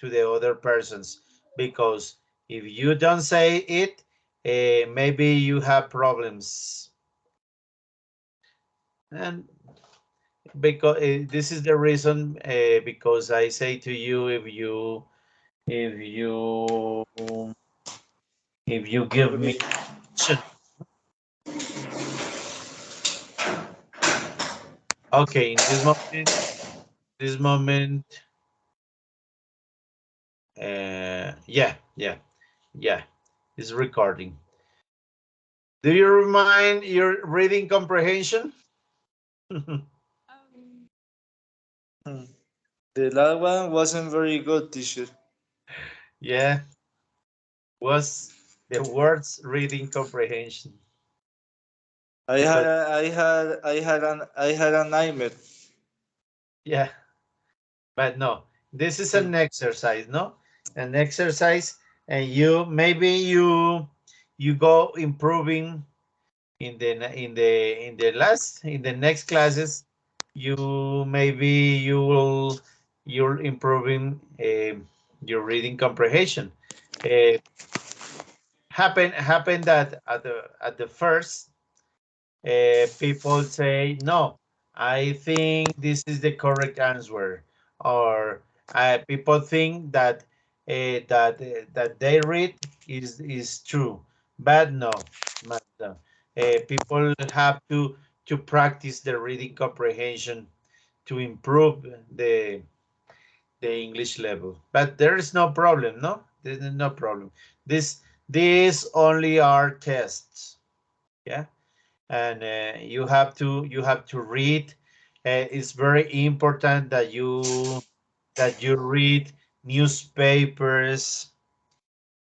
to the other persons, because if you don't say it, maybe you have problems. And because this is the reason, because I say to you, if you if you give me Okay. permission. Okay, in this moment, yeah, it's recording. Do you remind your reading comprehension? Um, Hmm. The last one wasn't very good, teacher. Yeah, was the words reading comprehension. Because I had a nightmare. yeah, but no, this is Hmm. an exercise, no? An exercise, and maybe you go improving in the next classes. You maybe you're improving your reading comprehension. Uh, happen that at the first, people say no, I think this is the correct answer, or people think that they read is true, but no, no. People have to practice the reading comprehension to improve the English level. But there is no problem, no, there is no problem. These only are tests, yeah, and you have to read. It's very important that you read newspapers,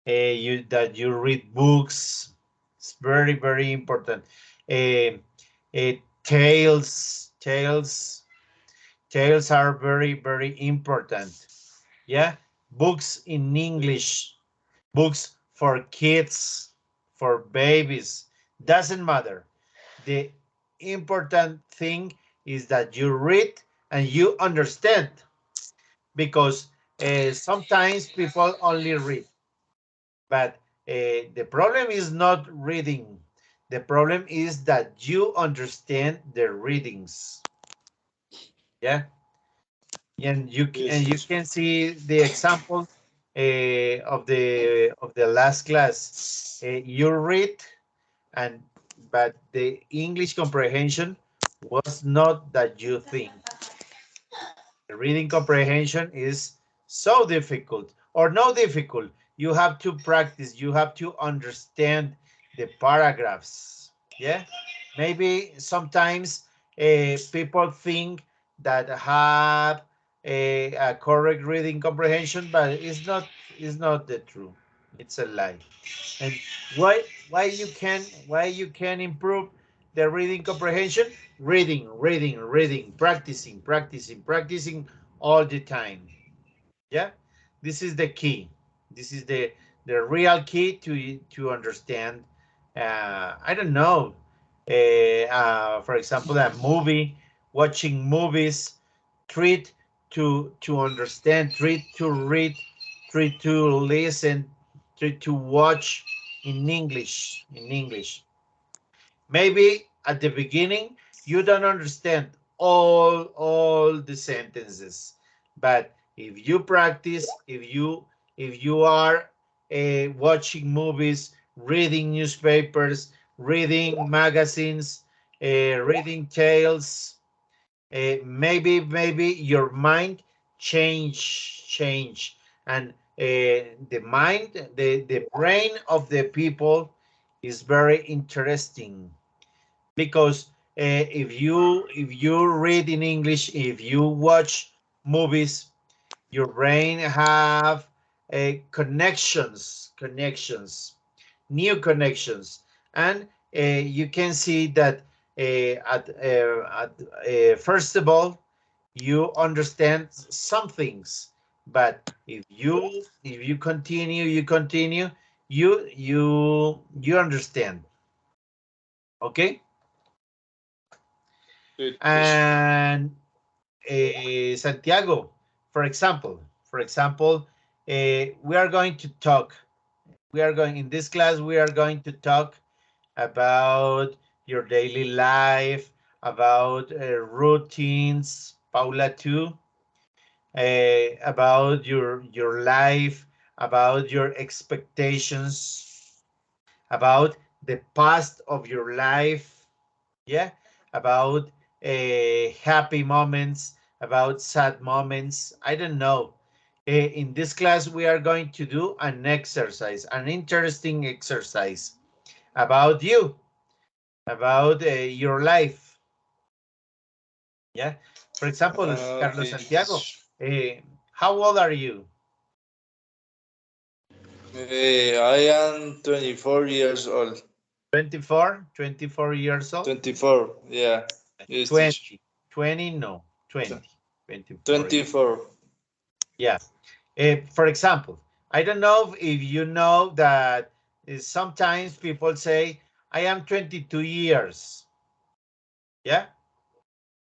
that you read books. It's very very important. uh, uh, tales are very very important. Yeah, books in English, books for kids, for babies, doesn't matter. The important thing is that you read and you understand, because sometimes people only read, but the problem is not reading. The problem is that you understand the readings. Yeah, and Yes, you teacher. can see the example of the last class. You read, and but the English comprehension was not that you think. The reading comprehension is so difficult, or no difficult. You have to practice. You have to understand the paragraphs. Yeah, maybe sometimes people think that have a correct reading comprehension, but it's not the truth. It's a lie. And why you can improve the reading comprehension? Reading, practicing all the time. Yeah, this is the key. This is the real key to understand. I don't know. For example, a movie, watching movies, treat to understand, treat to read, treat to listen, treat to watch in English. In English, maybe at the beginning you don't understand all the sentences, but if you practice, if you are watching movies, reading newspapers, reading magazines, reading tales, maybe your mind change, and the mind, the brain of the people is very interesting, because if you read in English, if you watch movies, your brain have new connections, and you can see that first of all you understand some things, but if you continue, you understand. Okay. Good, teacher. And Santiago, for example, we are going to talk. In this class, we are going to talk about your daily life, about routines, Paula too, about your life, about your expectations, about the past of your life, yeah, about happy moments, about sad moments. I don't know. In this class, we are going to do an exercise, an interesting exercise about you, about your life. Yeah. For example, Carlos Okay, Santiago, teacher. how old are you? I am 24 years old. 24 years old? 24, yeah. Yes, teacher. 20, 20, no, Tw- 20, 24 years. 24. Yeah. For example, I don't know if you know that sometimes people say, I am 22 years. Yeah.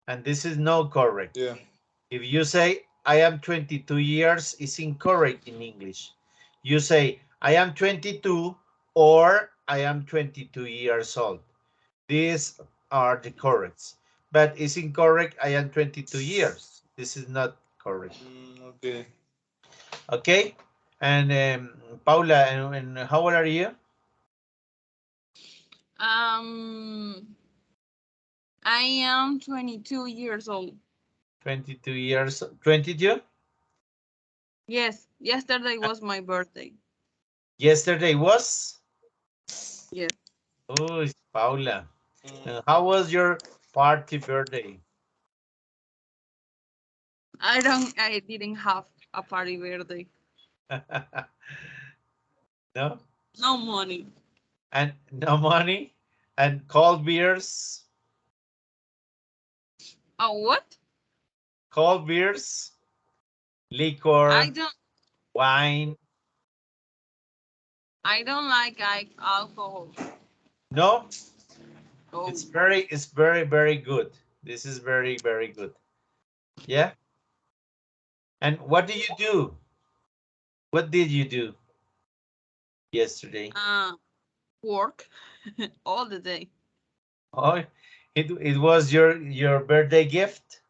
And this is not correct. Yeah. If you say, I am 22 years, it's incorrect in English. You say, I am 22 or I am 22 years old. These are the corrects. But it's incorrect, I am 22 years. This is not correct. Okay. Okay? And Paula, and how old are you? Um, I am 22 years old. 22 years, 22? Yes, yesterday was my birthday. Yesterday was? Yes. Oh, it's Paula. Mm, How was your party birthday? I didn't have a party birthday. No? No money. And no money? And cold beers? Oh, what? Cold beers? I Liquor? don't Wine? I don't like alcohol. No? Oh. It's very, very good. This is very, very good. Yeah? And what do you do? What did you do yesterday? Uh work all the day. Oh, it was your birthday gift,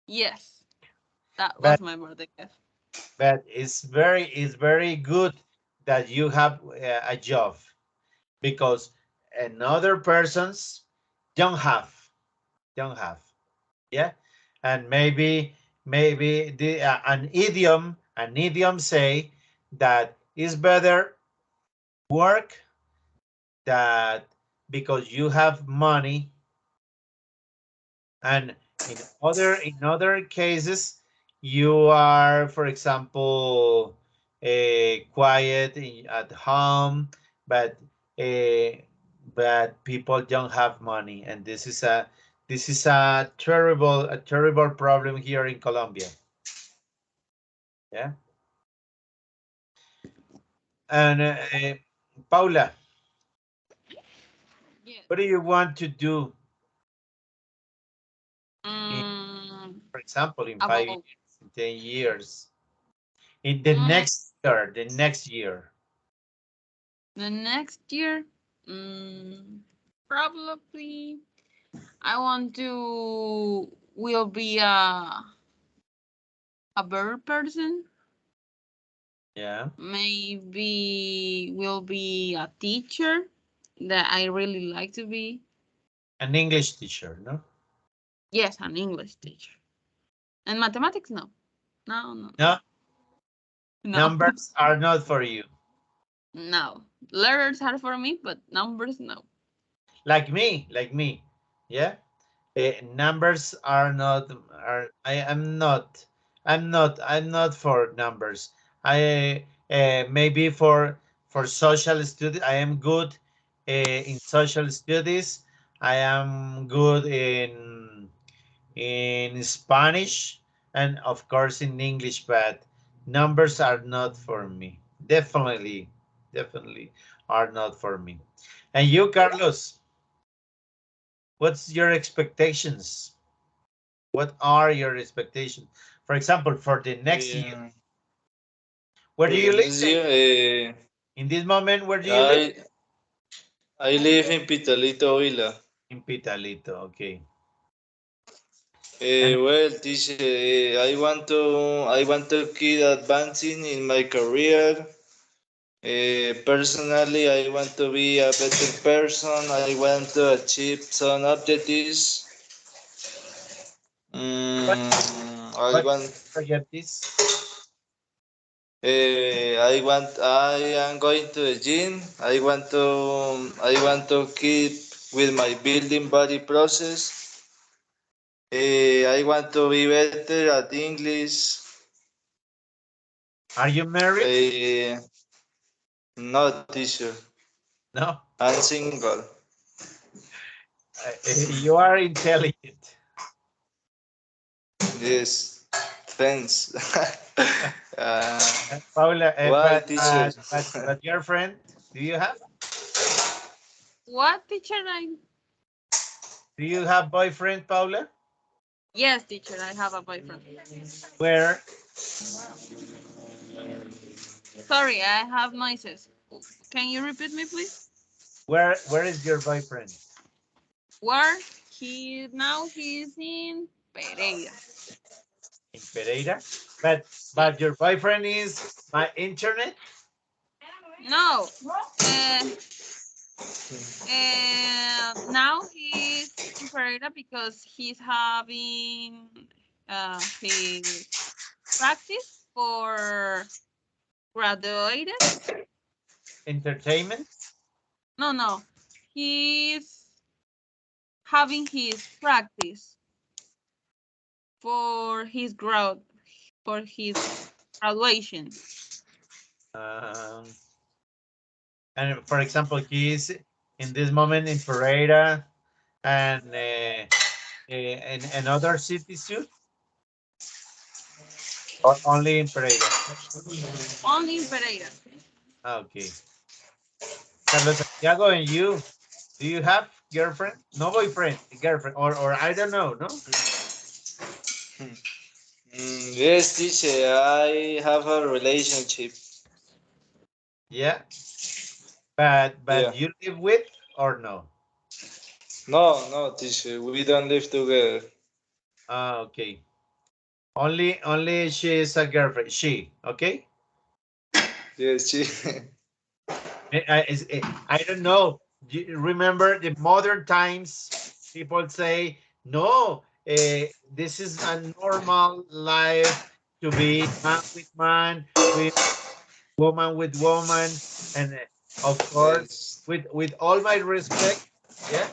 Yes, that but was my birthday gift. it's very good that you have a job because another persons don't have don't have, yeah, and maybe an idiom say that it's better work that because you have money. And in other cases, you are, for example, quiet at home, but uh, people don't have money, and this is a terrible problem here in Colombia. Yeah, and Paula, Yes. what do you want to do in, Mm, for example, in five about years, in 10 years, in the mm, next year? the next year? Mm, probably I want to will be a better person. Yeah. Maybe will be a teacher that I really like to be. An English teacher, no? Yes, an English teacher. And mathematics, no. No, no, No, no. numbers are not for you. No. Letters are for me, but numbers, no. Like me. Yeah. Numbers are not. I am not. I'm not for numbers. I maybe for social studies. I am good in social studies. I am good in Spanish and of course in English, but numbers are not for me. Definitely are not for me. And you, Carlos, what's your expectations? What are your expectations? For example, for the next year, yeah. Where do you live? Buenos días. In this moment, where do you live? I live in Pitalito Villa. In Pitalito, okay. Well, teacher, I want to keep advancing in my career. Personally, I want to be a better person. I want to achieve some objectives. What, I what want. projects? I am going to the gym. I want to keep with my building body process. I want to be better at English. Are you married? No, teacher. No. I'm single. You are intelligent. Yes. Thanks. uh, Paula, why, teacher? but your friend, do you have? What, teacher? Do you have boyfriend, Paula? Yes, teacher, I have a boyfriend. Where? Sorry, I have noises. Can you repeat me, please? Where is your boyfriend? Where he's in Pereira. In Pereira? But your boyfriend is my internet? No. Now he's in Pereira because he's having his practice for graduated. Entertainment? No. He's having his practice for his graduation. Um, and for example, he is in this moment in Pereira and in another cities too? Or only in Pereira? Only in Pereira. Okay. Carlos Santiago, and you, do you have girlfriend? No boyfriend, girlfriend, or I don't know, no? Yes, teacher. I have a relationship. Yeah, Yeah. but you live with or no? No, teacher. We don't live together. Ah, okay. Only she is a girlfriend. She, okay? Yes, she. I don't know. You remember the modern times? People say no. This is a normal life to be man with man, with woman, and of course, Yes. with all my respect, yeah,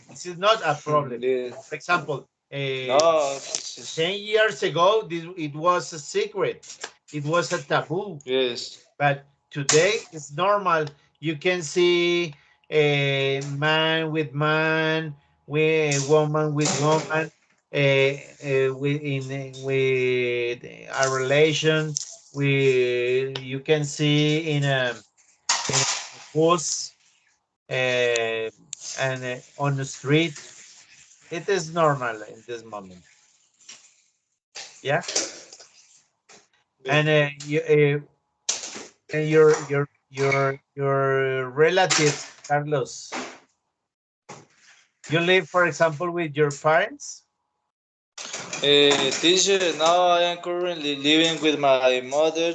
this is not a problem. For Yes. example, No, teacher. 10 years ago, it was a secret. It was a taboo. Yes. But today it's normal. You can see a man with man, woman with woman, with a relation. You can see in a bus and on the street. It is normal in this moment. Yeah, Yeah. and and your relatives, Carlos. You live, for example, with your parents? Teacher, now I am currently living with my mother.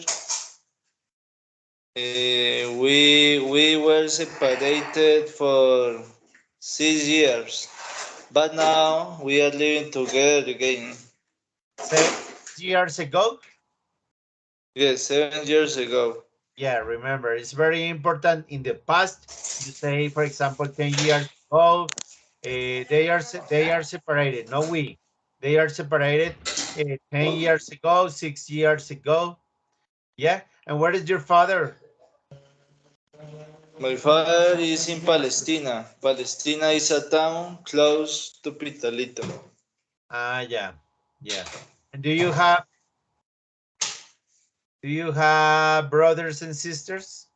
We were separated for 6 years, but now we are living together again. 7 years ago? Yes, 7 years ago. Yeah, remember, it's very important. In the past, you say, for example, 10 years ago, they are separated. No, they are separated 10 years ago, 6 years ago. Yeah, and where is your father? My father is in Palestina. Palestina is a town close to Pitalito. Ah, yeah, yeah. And do you have brothers and sisters?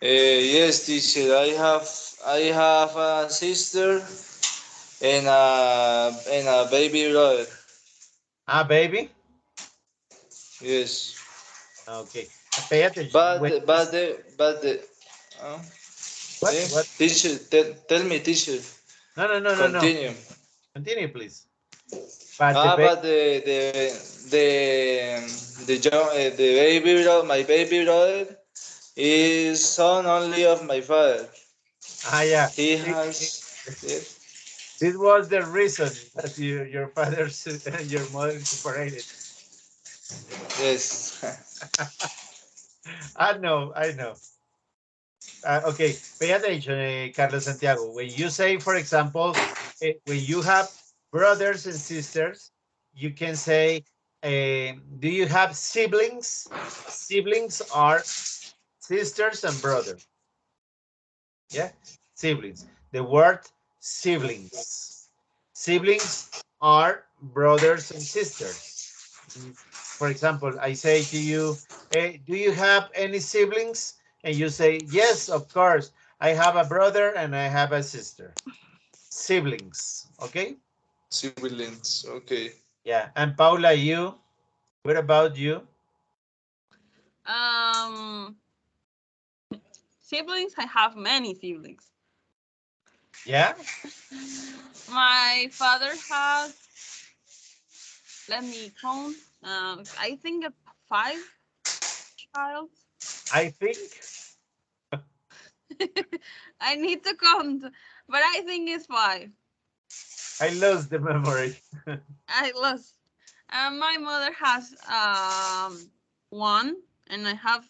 Yes, teacher. I have a sister and a baby brother. Ah, baby? Yes. Okay. Pay attention. When you, But the uh, what? What? teacher, tell me, teacher. No, no, no, no, no. Continue. Continue, please. But the baby. But the baby brother, my baby brother, is son only of my father. Ah, yeah. He See, has, yes, this was the reason that your father and your mother separated. yes, I know, I know. Okay, pay attention, Carlos Santiago. When you say, for example, when you have brothers and sisters, you can say, do you have siblings? Siblings are sisters and brothers. Yeah, siblings. The word siblings. Siblings are brothers and sisters. Mm, For example, I say to you, do you have any siblings? And you say, yes, of course. I have a brother and I have a sister. Siblings. Okay? siblings. Okay. Yeah. And Paula, you? What about you? Um, siblings. I have many siblings. Yeah? My father has. Let me count. I think five child. I think I need to count, but I think it's five. I lost the memory. I lost. My mother has one, and I have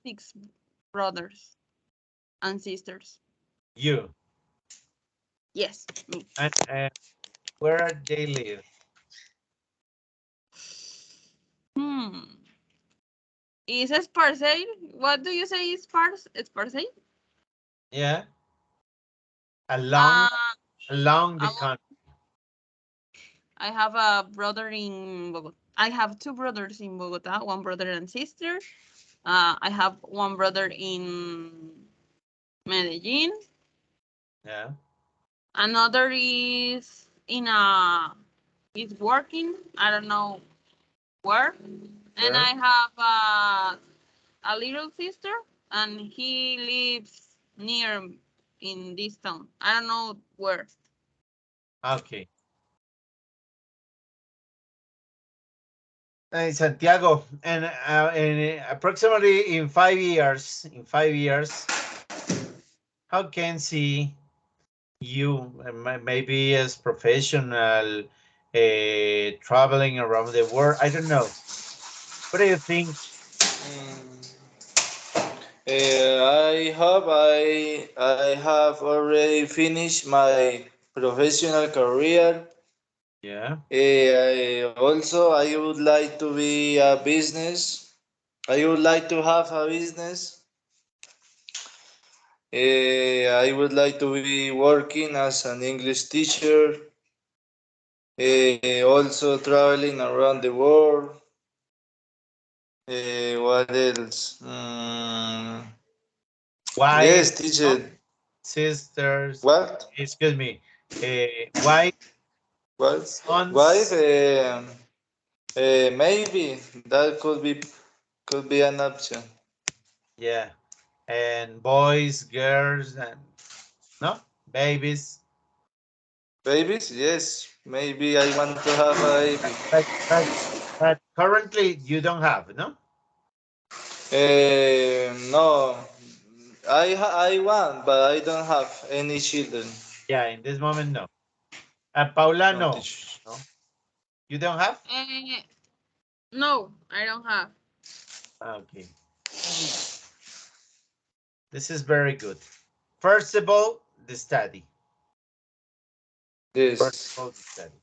six brothers and sisters. You. Yes, me. And where they live? Hmm. Is Sparse? What do you say is Sparse? Yeah? Uh, Along the I country. I have a brother in Bogota. I have two brothers in Bogota, one brother and sister. I have one brother in Medellin. Yeah. Another is working. I don't know where. And Where? I have a little sister, and he lives near in this town. I don't know where. Okay. Santiago, and approximately in 5 years, how can see you maybe as professional, traveling around the world? I don't know. What do you think? Mm, I hope I have already finished my professional career. Yeah, I would like to be a business. I would like to have a business. I would like to be working as an English teacher. Also traveling around the world. What else? Yes, wife, no? teacher. Sisters. What? Excuse me. Wife, What? Wife? sons. Maybe that could be an option. Yeah, and boys, girls, and no babies. Babies? Yes. Maybe I want to have a baby. But but but currently you don't have, no? No, I want, but I don't have any children. Yeah, in this moment, no. Paula, No, no. teacher. No, you don't have. Eh, no, I don't have. Okay, this is very good. First of all, the study. First Yes. of all, the study.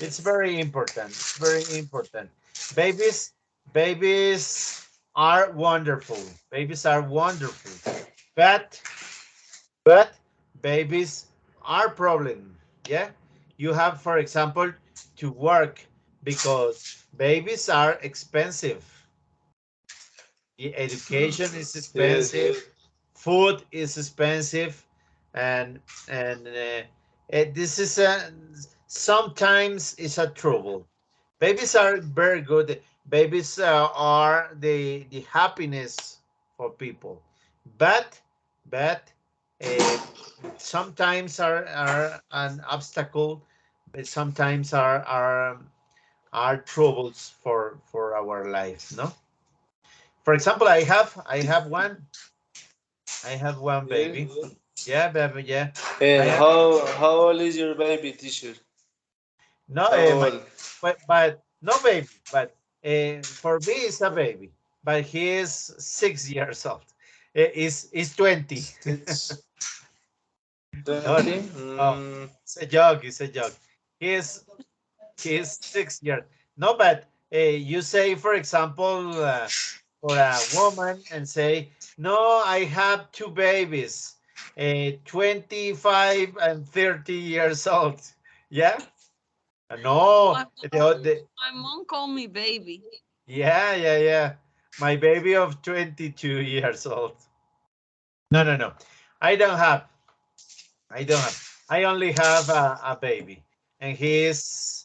It's very important. It's very important. Babies, babies are wonderful. Babies are wonderful. But but babies are problem. Yeah, you have, for example, to work because babies are expensive. The education is expensive, Yes. food is expensive, and this is a sometimes is a trouble. Babies are very good. Babies are the happiness for people, but but uh, sometimes are an obstacle, but sometimes are troubles for our life. No, for example, I have one Yes. baby. Yeah, baby. Yeah, I And have how old is your baby, teacher? no How my old? but no baby, but for me it's a baby, but he is 6 years old. Is 20. It's No, 20. no, it's a joke. It's a joke. He's he's 6 years. No, but you say, for example, for a woman and say, no, I have two babies, 25 and 30 years old. Yeah? No, My my mom called me baby. yeah, yeah, yeah. My baby of 22 years old. No, no, no. I don't have. I don't have. I only have a baby, and he is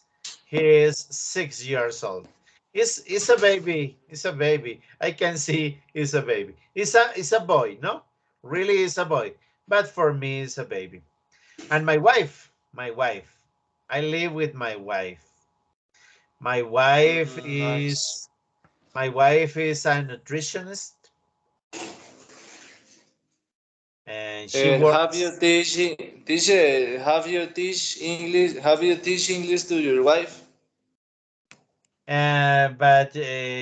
6 years old. It's a baby. It's a baby. I can see it's a baby. It's a boy. No, really, it's a boy. But for me, it's a baby. And my wife. I live with my wife. My wife Nice. is my wife is a nutritionist, and she And have you works. teacher, have you teach English to your wife? But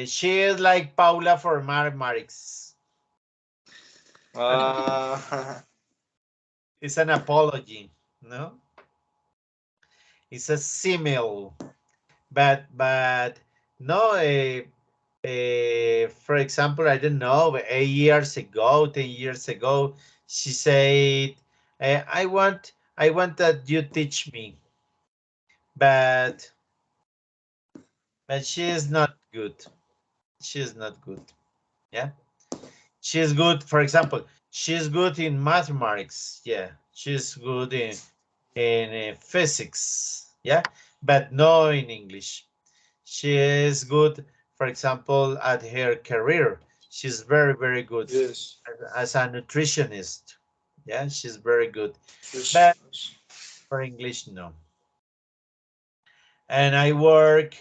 she is like Paula for Marix. Uh, It's an apology, no? It's a simile, but no. For example, I don't know. 8 years ago, 10 years ago, she said, "I want that you teach me," but she is not good. She is not good. Yeah. She's good, for example, she's good in mathematics. Yeah, she's good in physics. Yeah, but no in English. She is good, for example, at her career. She's very good yes. as a nutritionist. Yeah, she's very good, Yes. but for English, no. And I work.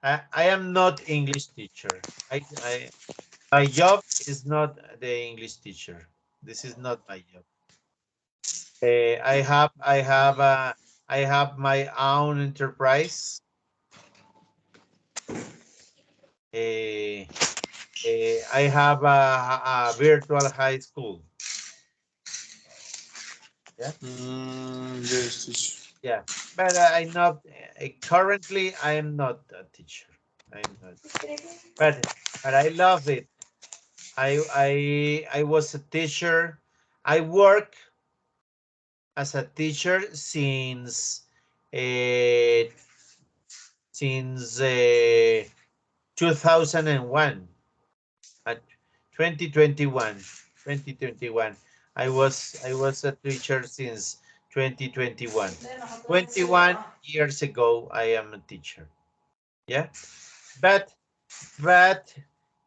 I am not English teacher. My job is not the English teacher. This is not my job. I have my own enterprise. Uh, I have a virtual high school. Yeah, Yes, teacher. yeah. But I'm not currently. I am not a teacher. I'm not. But I love it. I was a teacher. I work as a teacher uh, since 2001. At 2021, 2021. I was a teacher since 2021. 21 years ago, I am a teacher. Yeah, but but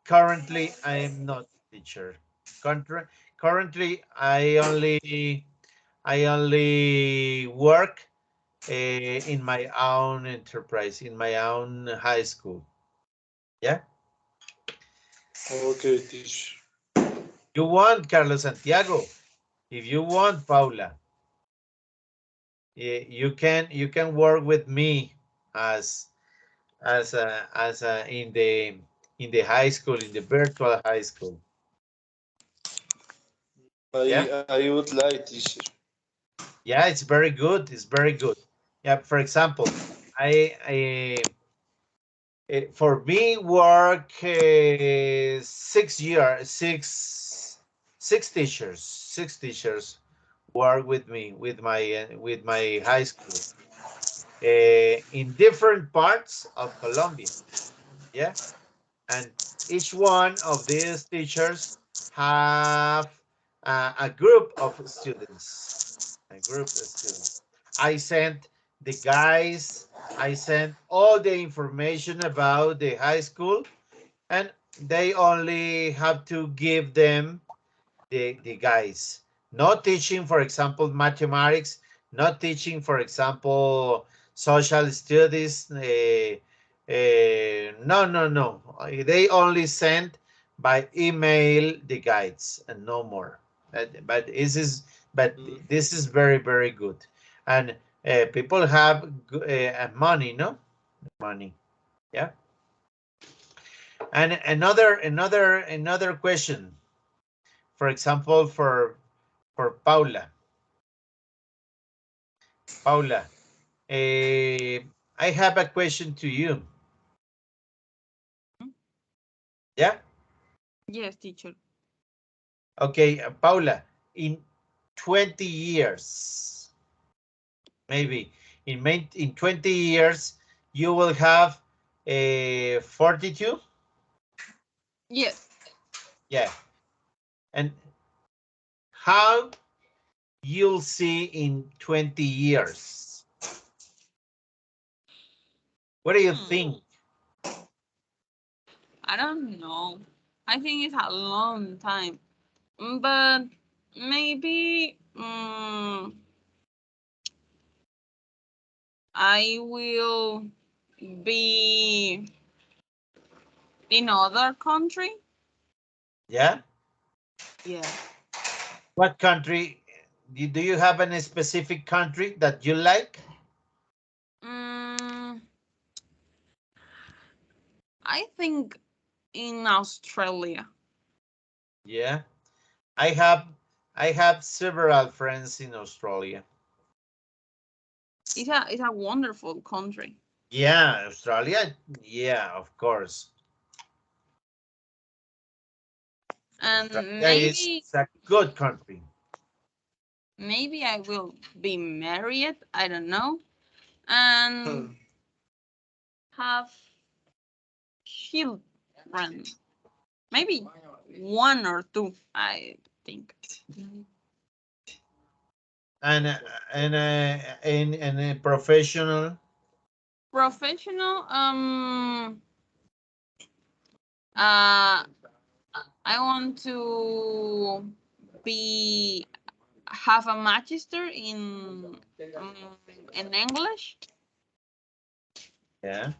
currently I am not a teacher. Currently, I only work in my own enterprise, in my own high school. Yeah. Okay, teacher. You want Carlos Santiago. If you want Paula, you can work with me as as in the high school, in the virtual high school. Yeah, I would like, teacher. yeah, it's very good. It's very good. Yeah, for example, for me work 6 year six teachers work with me with my high school in different parts of Colombia. Yeah, and each one of these teachers have a group of students. A group of students. I sent the guys, I sent all the information about the high school, and they only have to give them the guys. Not teaching, for example, mathematics, not teaching, for example, social studies. No, no, no. They only send by email the guides and no more. But this is very, very good. And people have money, no? Money. Yeah. And another question. For example, for Paula. Paula, I have a question to you. Yeah? Yes, teacher. Okay, Paula, in 20 years, maybe, in 20 years, you will have a 42? Yes. Yeah. And how you'll see in 20 years? What do you think? I don't know. I think it's a long time. But maybe I will be in other country. Yeah? Yeah. What country? Do you have any specific country that you like? Mm, I think in Australia. Yeah. I have I have several friends in Australia. It's a wonderful country. Yeah, Australia. Yeah, of course. And Australia is a good country. maybe I will be married, I don't know, and have children. Maybe one or two, I think. And a professional. Professional, uh, I want to be have a magister in English Yeah.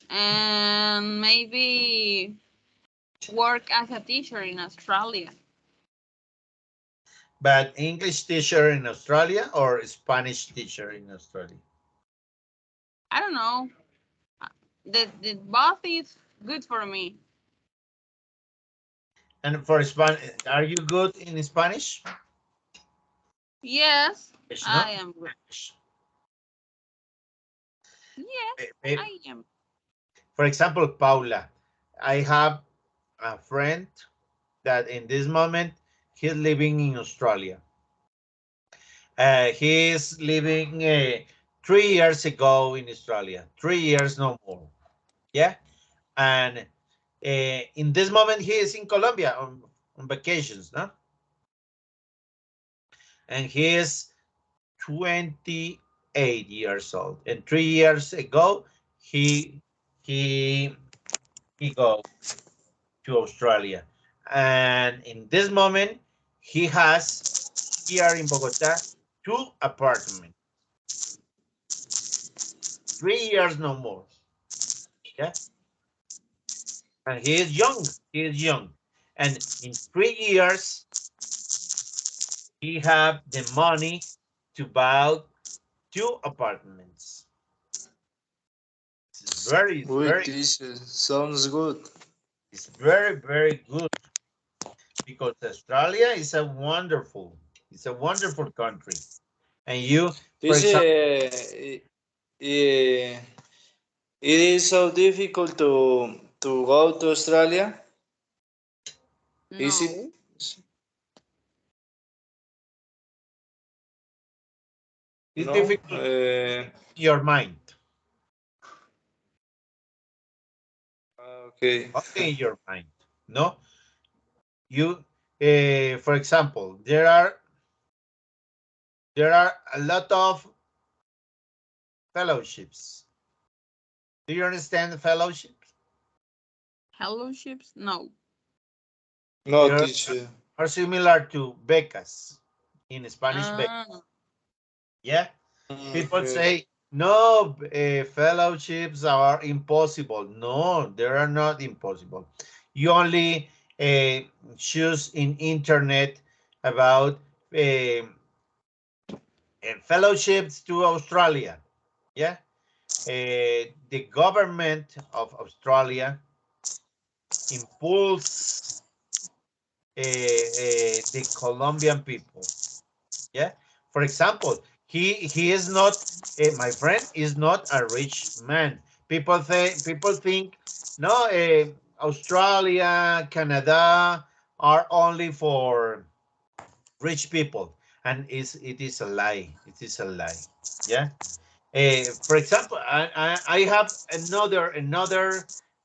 and maybe work as a teacher in Australia. But English teacher in Australia or Spanish teacher in Australia? I don't know. The both is good for me. And for Spanish, are you good in Spanish? Yes, Yes, no? I am good. Yes, I am. For example, Paula, I have a friend that in this moment he's living in Australia. He is living 3 years ago in Australia. 3 years, no more. Yeah, and in this moment he is in Colombia on vacations, no? And he is 28 years old. And 3 years ago he he he go to Australia, and in this moment he has here in Bogota 2 apartments. 3 years, no more. Yeah, and he is young. He is young, and in 3 years he have the money to buy 2 apartments. It's Wait, very, this sounds good. it's very, very good because Australia is it's a wonderful country. And you, for This example, it is so difficult to go to Australia. Is it? No, it's No. difficult in your mind, Okay. only in your mind. No, you, for example, there are a lot of fellowships. Do you understand the fellowships? Fellowships? No. No, They teacher. are similar to becas in Spanish. Ah, Yeah. People Okay. say, no, fellowships are impossible. No, they are not impossible. You only uh, choose in internet about uh, fellowships to Australia. Yeah. The government of Australia impulse the Colombian people. Yeah. For example, he is not my friend is not a rich man. People think no, Australia, Canada are only for rich people, and it is a lie. It is a lie. Yeah. For example, I have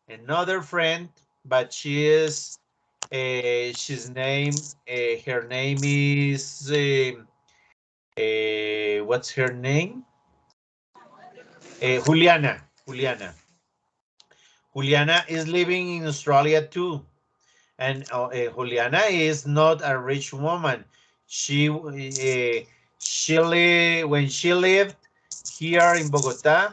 another friend, but she's name her name is what's her name? Juliana is living in Australia too, and Juliana is not a rich woman. When she lived here in Bogota,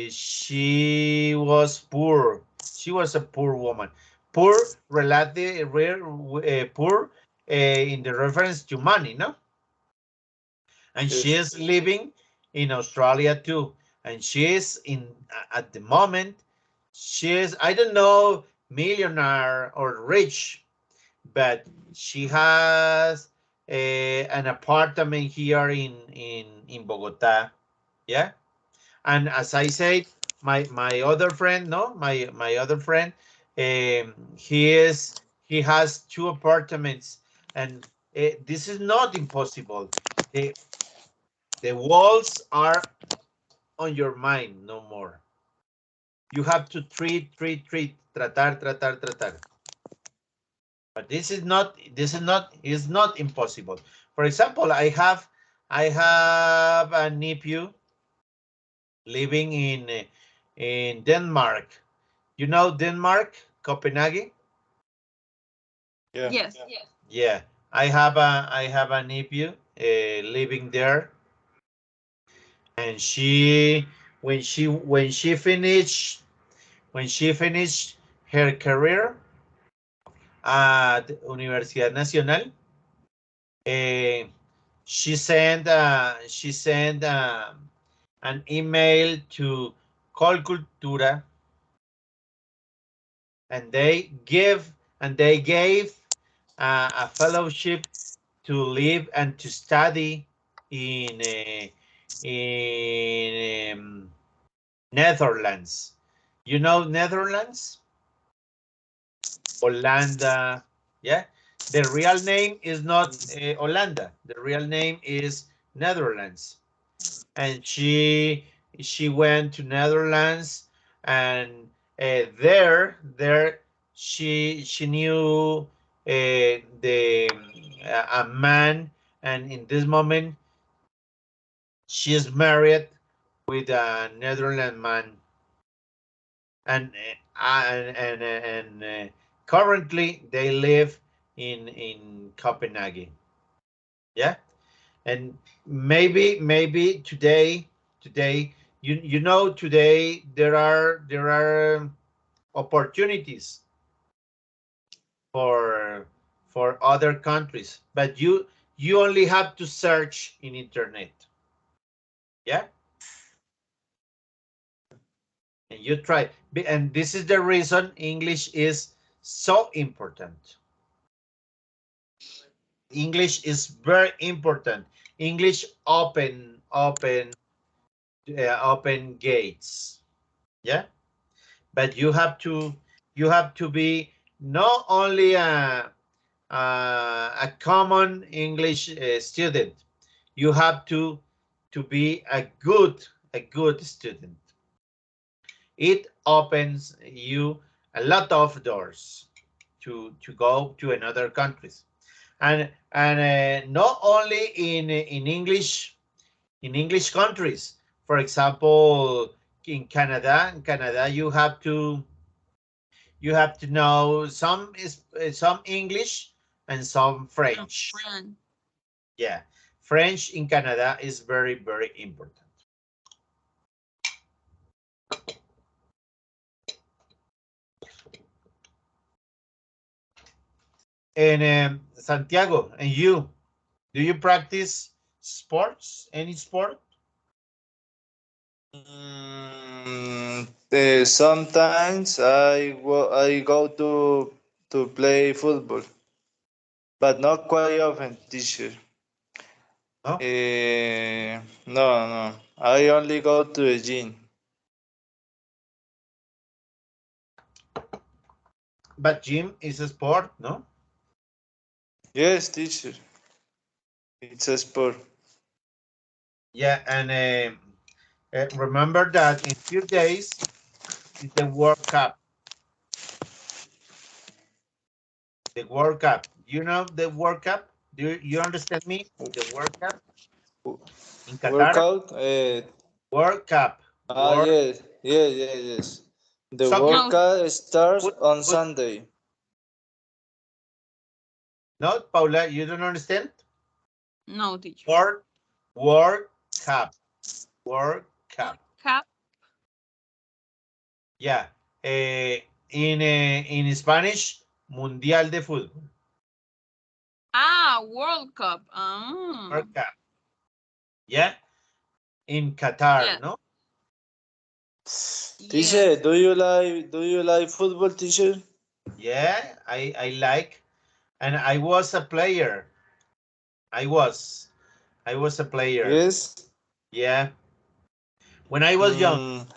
she was poor. She was a poor woman. Poor, relative, poor in the reference to money, no? And she Yes. is living in Australia too. And she is at the moment, she is, I don't know, millionaire or rich, but she has an apartment here in Bogota. Yeah. And as I said, my other friend, no, my other friend, he is he has two apartments, and this is not impossible. The the walls are on your mind no more. You have to treat, tratar. But this is not impossible. For example, I have a nephew living in Denmark. You know Denmark, Copenhagen? Yeah. yes. Yeah. I have a nephew living there, and when she finished her career at Universidad Nacional, uh, she sent an email to Colcultura, and they gave a fellowship to live and to study in Netherlands. You know Netherlands, Hollanda. Yeah, the real name is not Hollanda. The real name is Netherlands, and she went to Netherlands, and there she knew the a man, and in this moment she is married with a Netherlands man, and currently they live in Copenhagen. Yeah, and maybe today today there are opportunities for other countries, but you only have to search in internet. Yeah, and you try, and this is the reason English is so important. English is very important. English open gates. Yeah, but you have to be not only a common English student. You have to be a good student. It opens you a lot of doors to go to another countries, and not only in English. in English countries. For example, in Canada, you have to know some English and some French. Friend. Yeah, French in Canada is very, very important. And Santiago, and you, do you practice sports? Any sport? Sometimes I go to play football, but not quite often, teacher. No, No. I only go to the gym. but gym is a sport, no? Yes, teacher. It's a sport. Yeah, and remember that in few days is the World Cup. The World Cup. You know the World Cup? Do you understand me? The World Cup in Qatar? Workout. World Cup. World Yes. The soccer. No, workout starts Foot, on foot. Sunday. No, Paula, you don't understand? no, teacher. World World Cup. World World Cup. Cup. Yeah. In Spanish, Mundial de Fútbol. Ah, World Cup. World Cup. Yeah. In Qatar, Yes, no? Teacher, yes. do you like football, teacher? Yeah, I like. And I was a player. I was. I was a player. Yes. Yeah. When I was young.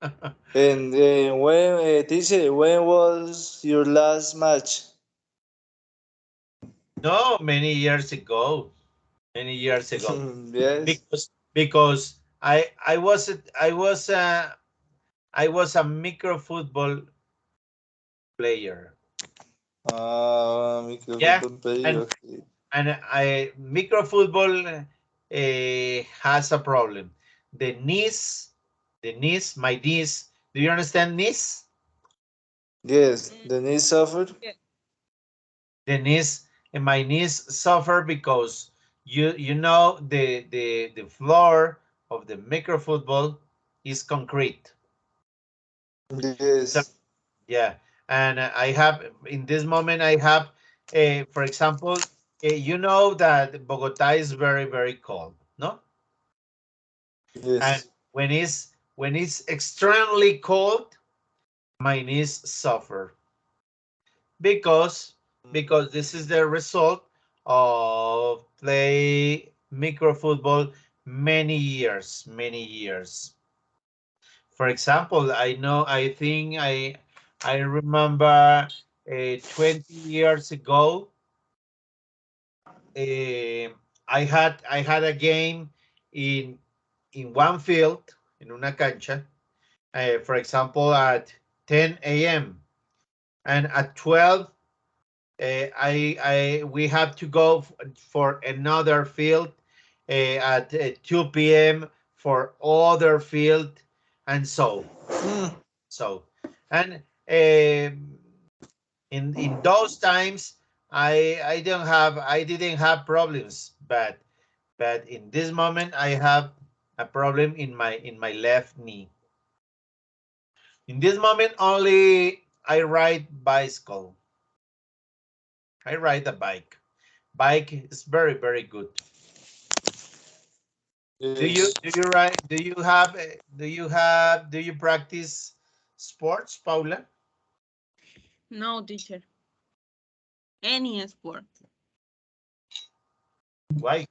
Mm, and when teacher, when was your last match? No, many years ago. Many years ago. Yes. Because I was a micro football player. Yeah. Microphone play. And Okay. I micro football has a problem. The knees, my knees. Do you understand knees? Yes, Mm, the knee suffered. yeah. The knees and my knees suffer because you know the floor of the micro football is concrete. So Yes. yeah, and I have in this moment I have, for example, you know that Bogota is very, very cold, no? And Yes. when it's extremely cold, my knees suffer because this is the result of play micro football many years. For example, I think I remember 20 years ago, uh, I had a game in one field, in una cancha, for example, at 10 a.m. and at 12 we have to go for another field at 2 p.m. for other field, and Mm. so and in those times I didn't have problems, but in this moment I have a problem in my left knee. In this moment only I ride bicycle. I ride a bike. Bike is very, very good. Yes. Do you practice sports, Paula? No, teacher. Any sport. Why?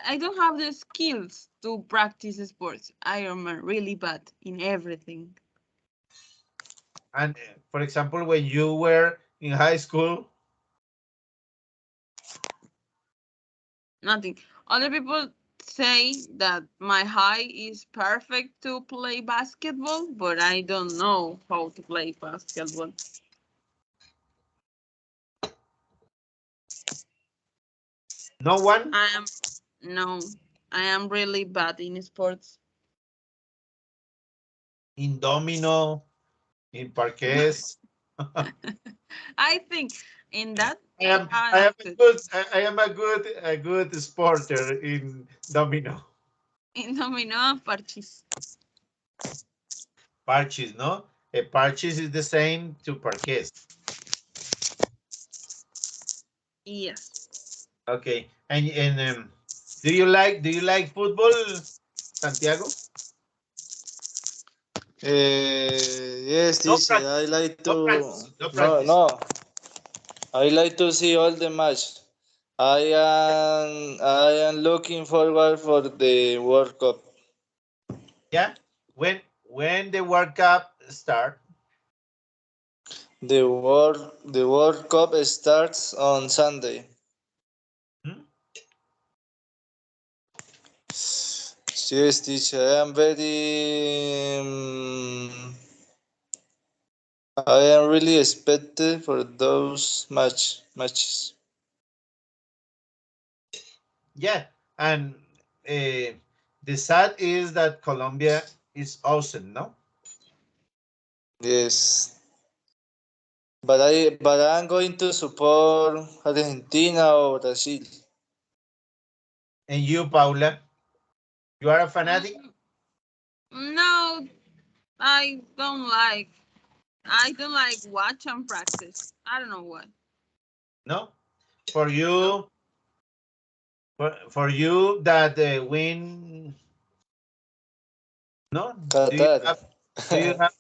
I don't have the skills to practice sports. I am really bad in everything. And for example, when you were in high school, Nothing. Other people say that my height is perfect to play basketball, but I don't know how to play basketball. no one. I am No, I am really bad in sports. In domino, in parqués. I think in that I I am am a good. good I am a good sporter in domino. In domino and parches. Parches, no? A parches is the same to parqués. Yes. Okay. And do you like football, Santiago? Yes, No teacher. practice. I like No to. practice. No No, practice. no. I like to see all the match. I am looking forward for the World Cup. Yeah. When the World Cup start, The World Cup starts on Sunday. hmm? Yes, teacher. I am really expected for those matches. Yeah. And the sad is that Colombia is awesome, no? Yes. But I'm going to support Argentina or Brazil. And you, Paula, you are a fanatic, Mm, no, I don't like. I don't like watch and practice. I don't know what. no? For No. you, for you that win, no? Qatar. Do you have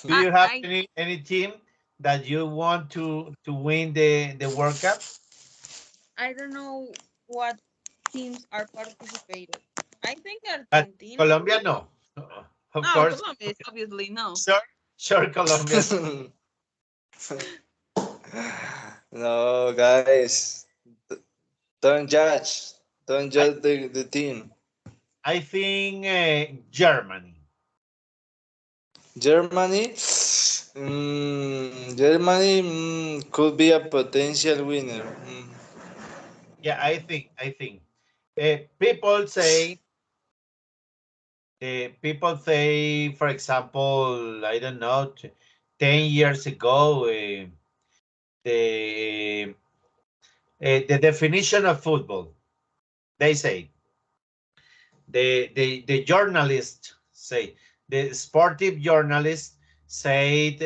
do you have I any team that you want to win the World Cup? I don't know what teams are participated. I think But Argentina. Colombia, no. Of No, course, Colombia is obviously no. sure, sure, Colombia. No, guys, don't judge. Don't I judge the team. I think Germany. Germany, Germany could be a potential winner. Yeah, I think. People say people say, for example, I don't know, 10 years ago, the the definition of football. They say the journalists say the sportive journalists said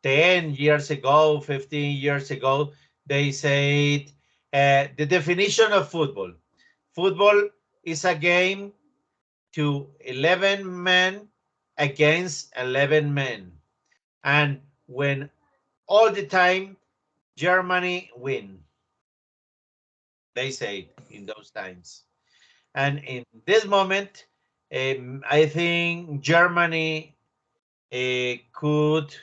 10 years ago, 15 years ago. They said the definition of football. Football is a game to 11 men against 11 men. And when all the time Germany win, they say in those times. And in this moment, I think Germany could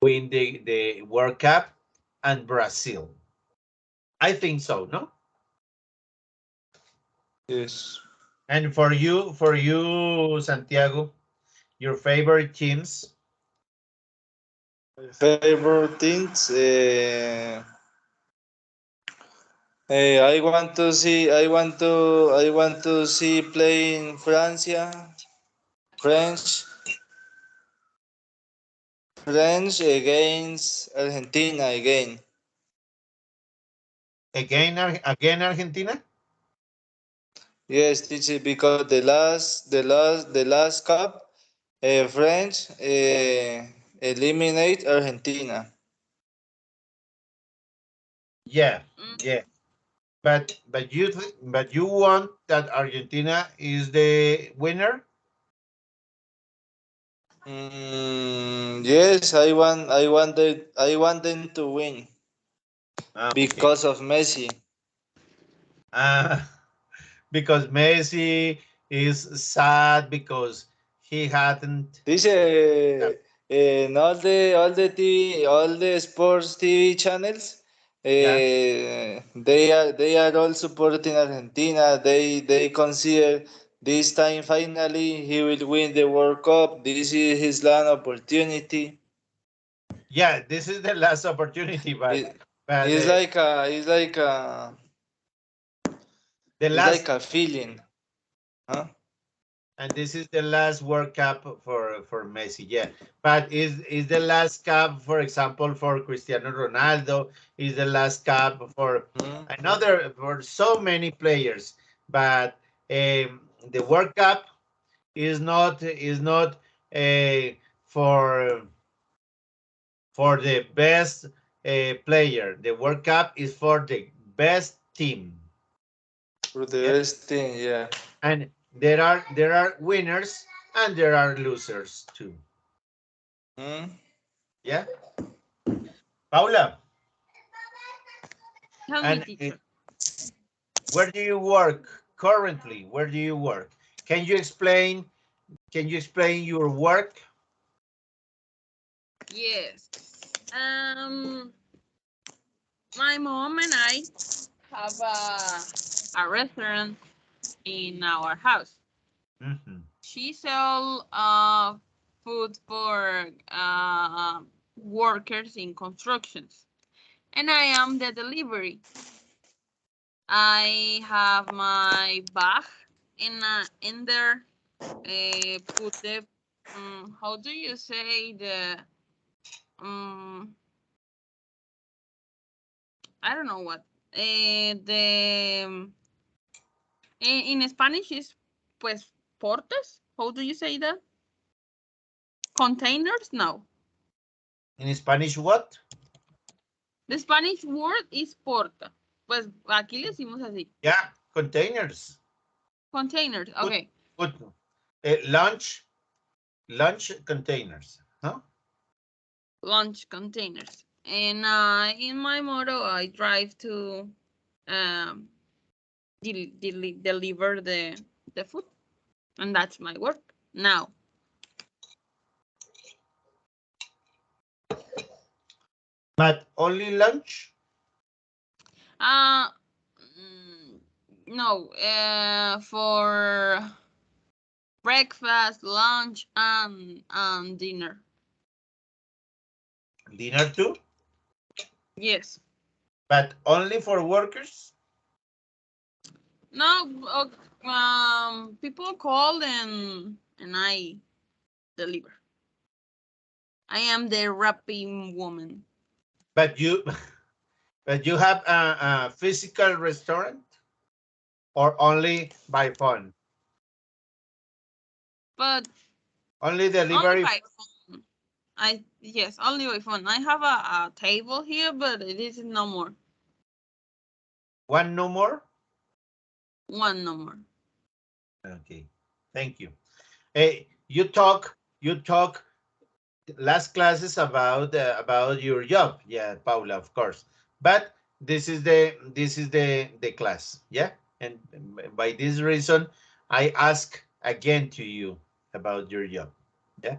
win the World Cup and Brazil. I think so, no? Yes. And for you, Santiago, your favorite teams? Favorite things. I want to see. I want to see playing Francia, French, French against Argentina again. Again, Argentina? Yes, teacher, because the last cup, French eliminate Argentina. Yeah, Mm, yeah. But you want that Argentina is the winner? Yes, I want them to win Ah, okay. because of Messi. Ah, because Messi is sad because he hadn't. Dice in all the sports TV channels, Yeah, they are all supporting Argentina. They consider this time finally he will win the World Cup. This is his land opportunity. yeah. This is the last opportunity, but It, But It's like a, it's like a, the it's last, like a feeling, huh? and this is the last World Cup for Messi, yeah. But is the last cup, for example, for Cristiano Ronaldo? Is the last cup for Mm. another for so many players? But the World Cup is not for the best player. The World Cup is for the best team. For the Yeah, best thing, yeah. and there are winners and there are losers too. Mm. Yeah, Paula. Tell me, And teacher. where do you work currently? Where do you work? Can you explain? Can you explain your work? Yes. My mom and I have a restaurant in our house. Mhm. She sell food for workers in constructions, and I am the delivery. I have my bag in there. Put the how do you say the um I don't know what the in Spanish is pues portes. How do you say that? Containers? No. In Spanish, what? The Spanish word is porta. Pues aquí le decimos así. Yeah, containers. Containers. Good, Okay. good. Lunch containers. Huh? Lunch containers. And in my motto, I drive to um, deliver the food. And that's my work now. But only lunch? Uh, no, for breakfast, lunch, and dinner. Dinner too? Yes. But only for workers? No, people call and I deliver. I am the wrapping woman. But you but you have a physical restaurant or only by phone? But Only only delivery. by phone. I yes, only by phone. I have a table here, but it is no more. One no more? One no more. Okay. Thank you. Hey, you talk last classes about your job. Yeah, Paula, of course. But this is the class. Yeah. And by this reason, I ask again to you about your job. Yeah.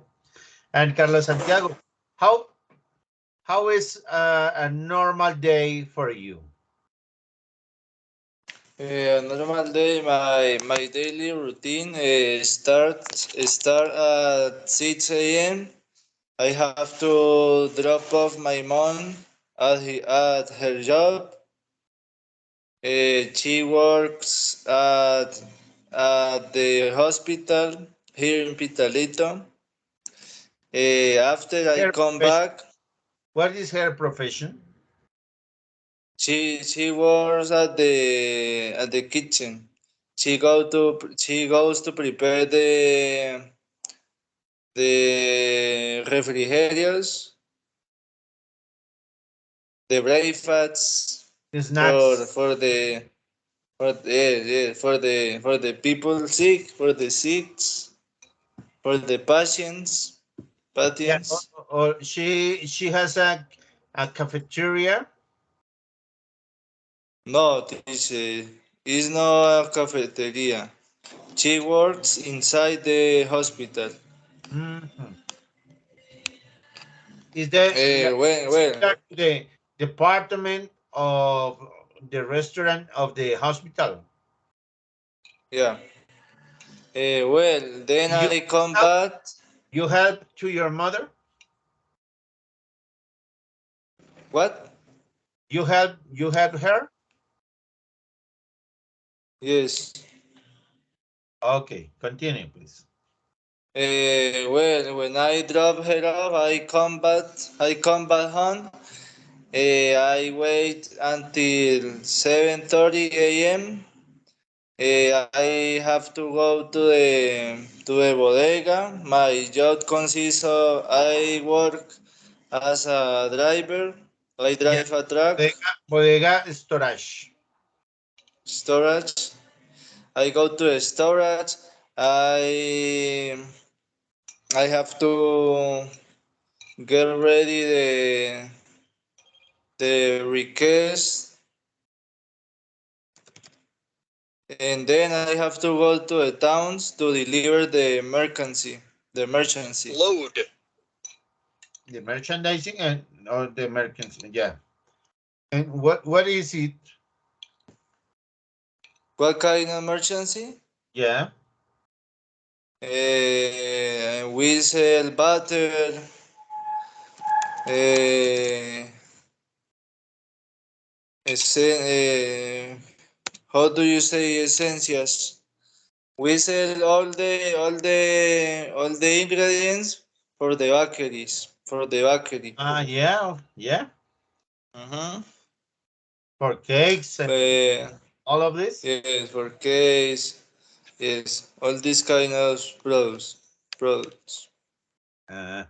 And Carlos Santiago, how how is a normal day for you? Normal day, my daily routine start at 6 a.m. I have to drop off my mom at her job. She works at the hospital here in Pitalito. After I Her come profession. back, What is her profession? she works at the kitchen. She goes to prepare the refrigerios, the breakfasts The for snacks. for the for the people sick, for the sick, for the Yeah. patients. Or she has a cafeteria. No, this is not a cafeteria. She works inside the hospital. Mhm. Is that Well, similar to the department of the restaurant of the hospital? yeah. Well, then You I come help, back. you help to your mother? What? You help her? Yes. Okay, continue, please. Well, when I drop her off, I come back home. I wait until 7:30 a.m. I have to go to the bodega. My job consists of I work as a driver. I Yeah, drive a truck, bodega storage. storage. I go to the storage. I I have to get ready the request, and then I have to go to the towns to deliver the mercancy. The merchancy. Load. The merchandising and or the Americans, yeah. And what is it? What kind of merchancy? Yeah. We sell butter, uh, how do you say essentials? We sell all the ingredients for the bakeries, for the bakery. Yeah, yeah. Uh-huh. For cakes and Uh, all of this. yes, for case, yes, all these kind of products. Uh,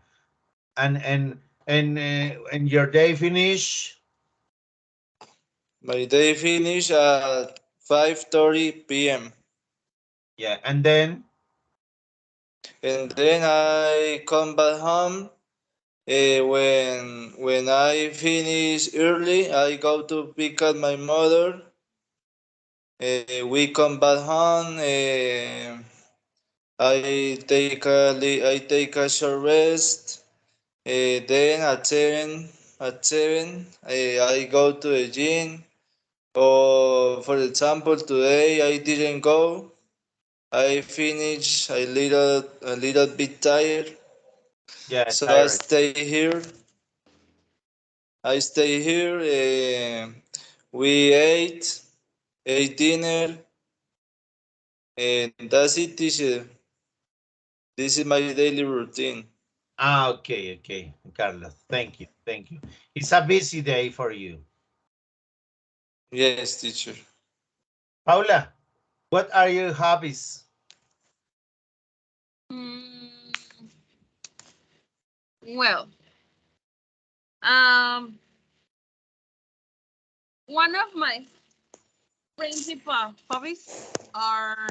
and your day finish. My day finish at 5:30 p.m. Yeah, and then and then I come back home. When I finish early, I go to pick up my mother. We come back home. I take a short rest. Then at seven, I go to the gym. Or for example, today I didn't go. I finish a little bit tired, yeah, so I tired. stay here. I stay here. We ate dinner, and that's it, teacher. This is my daily routine. Okay, okay, Carlos. Thank you, thank you. It's a busy day for you. Yes, teacher. Paula, what are your hobbies? Mm, well, um, one of my principal hobbies are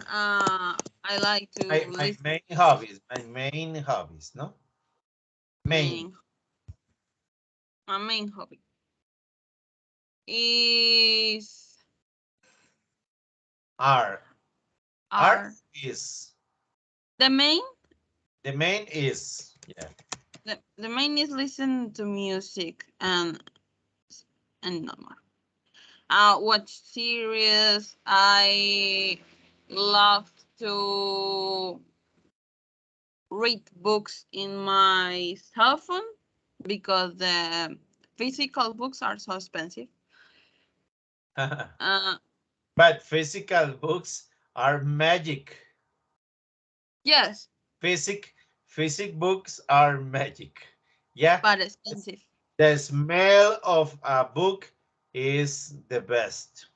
I like to My listen main to hobbies. My main hobbies. No, main main my main hobby is are are are is the main the main is yeah. the main is listen to music and no more. Watch series. I love to read books in my cell phone because the physical books are so expensive. Uh, But physical books are magic. yes, Physic physic books are magic. Yeah, but expensive. the smell of a book is the best,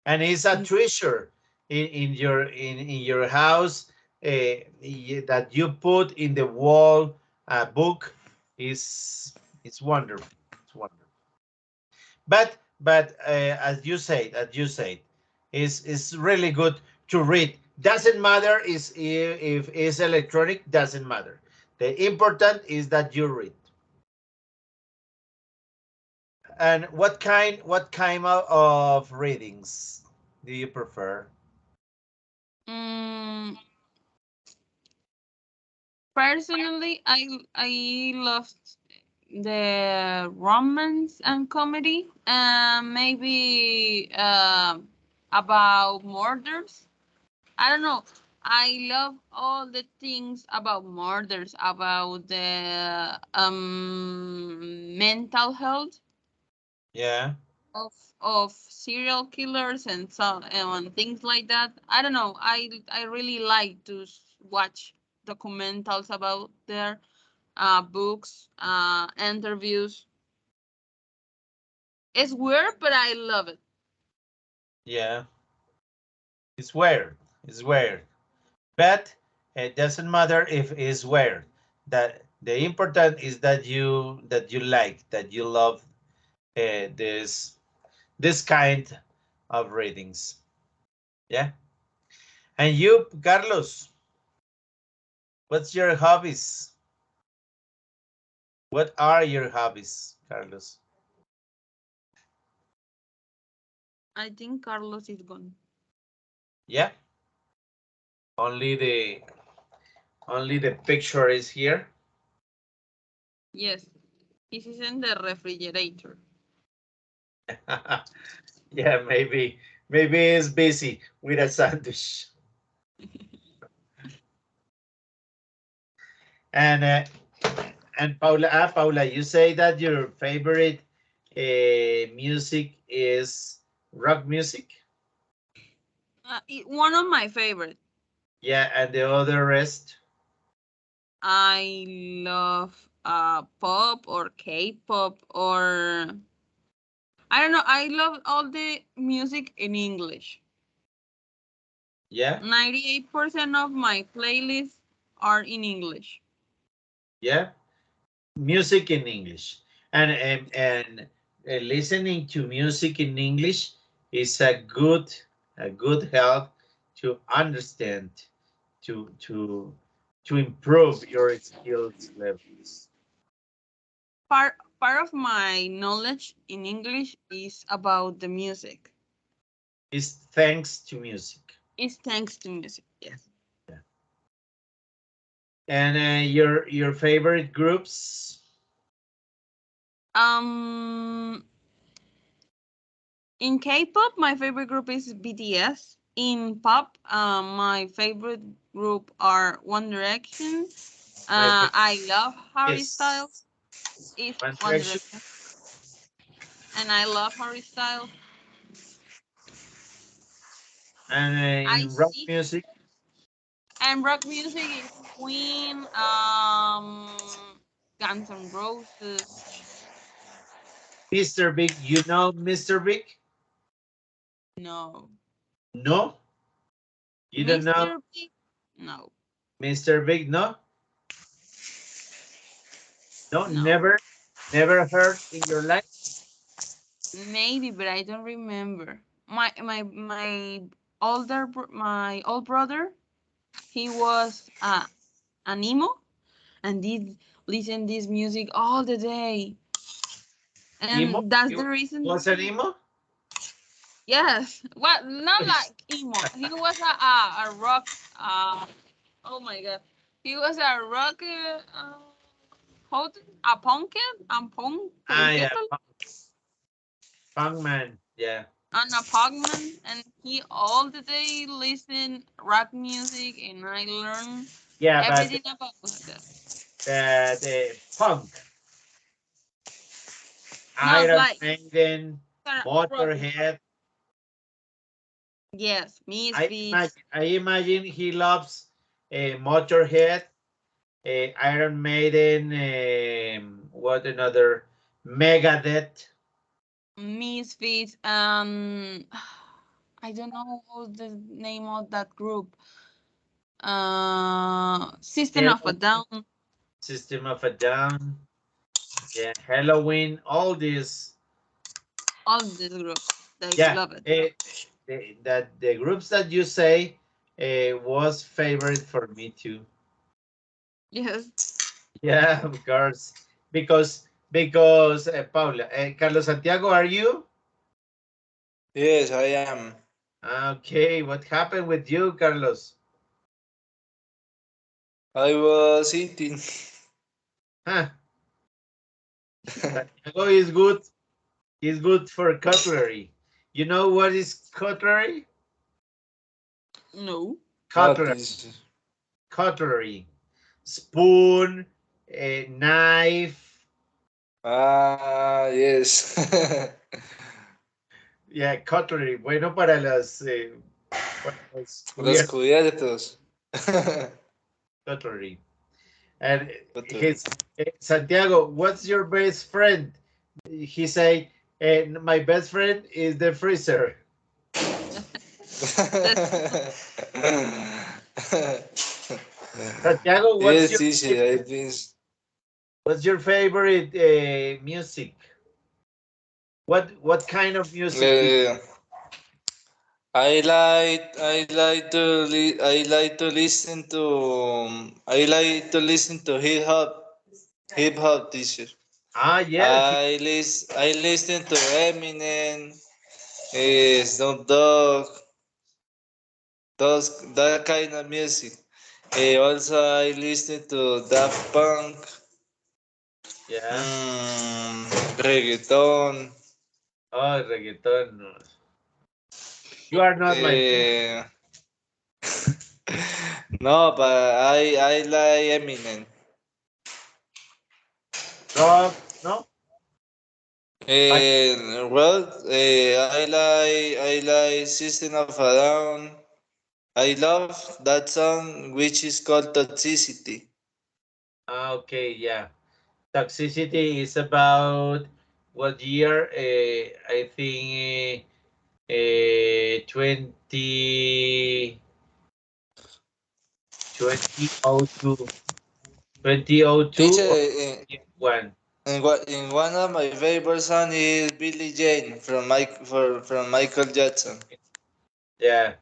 and it's a treasure in your house that you put in the wall. A book is it's wonderful. It's wonderful. But as you said, it's really good to read. Doesn't matter is if it's electronic. Doesn't matter. The important is that you read. And what kind of readings do you prefer? Mm, personally, I love the romance and comedy, and maybe about murders. I don't know. I love all the things about murders, about the mental health. Yeah. of serial killers and so and things like that. I don't know. I really like to watch documentals about their books, interviews. It's weird, but I love it. Yeah. It's weird. It's weird. But it doesn't matter if it's weird. That the important is that you like, that you love this kind of readings. Yeah. And you, Carlos, what's your hobbies? What are your hobbies, Carlos? I think Carlos is gone. Yeah. Only the picture is here. Yes, this is in the refrigerator. Yeah, maybe he's busy with a sandwich. And Paula, you say that your favorite music is rock music? One of my favorite. Yeah, and the other rest? I love pop or K-pop or I don't know. I love all the music in English. Yeah, 98% of my playlists are in English. yeah, music in English, and listening to music in English is a good help to understand, to improve your skills levels. Part of my knowledge in English is about the music. It's thanks to music. It's thanks to music. Yes. Yeah. And your favorite groups? Um, in K-pop, my favorite group is BTS. In pop, my favorite group are One Direction. My favorite I love Harry Styles. is Is One One Direction. Direction, and I love Harry Styles. And I in rock see. music, And rock music is Queen, Guns N' Roses. Mr. Big. You know Mr. Big? No. No, you don't know Mr. Big? No. Mr. Big. No, no, No. never heard in your life. Maybe, but I don't remember. My old brother, he was an emo and did listen this music all the day. Emo. And that's You the reason. was an emo. Yes. Well, not like emo. He was a rock. Oh my god. He was a rock. How a punket? A Yeah, punketal? punk man. Yeah, An apartment, and he all the day listen rock music, and I learn yeah, but everything about that. the punk, Not Iron like Maiden, rock. Motorhead. Yes, I Misfits. imagine, I imagine he loves Motorhead, Iron Maiden, what another, Megadeth. Misfits. I don't know what's the name of that group. System of a Halloween, Down. System of a Down, yeah, Halloween, all these. All these groups. They Yeah, love it. that the groups that you say was favorite for me too. Yes. Yeah, of course, because Paula, Carlos Santiago, are you? Yes, I am. Okay, what happened with you, Carlos? I was eating. Huh? Santiago is good. He's good for cutlery. You know what is cutlery? No. Not Cutlery, this. cutlery, spoon, a knife. Ah, yes. Yeah, cutlery. Bueno para los Los cubiertos. cubiertos. Cutlery. And Cutlery. his Santiago, what's your best friend? He say, my best friend is the freezer. Santiago, Yes, teacher, I think. what's your favorite music? What kind of music do you? Uh, I like to listen to hip hop teacher. Ah, yes, I listen to Eminem, Snoop Dogg, that kind of music. Also I listen to Daft Punk, yeah. reggaeton. Oh, reggaeton. No. You are not my friend. Eh, no, but I like Eminem. Rock, no? Like, I like System of a Down. I love that song which is called Toxicity. okay, yeah. Toxicity is about what year? I think 2002. 2002 Teacher, or 1. in one of my favorite songs is Billie Jean from Michael Jackson. Yeah.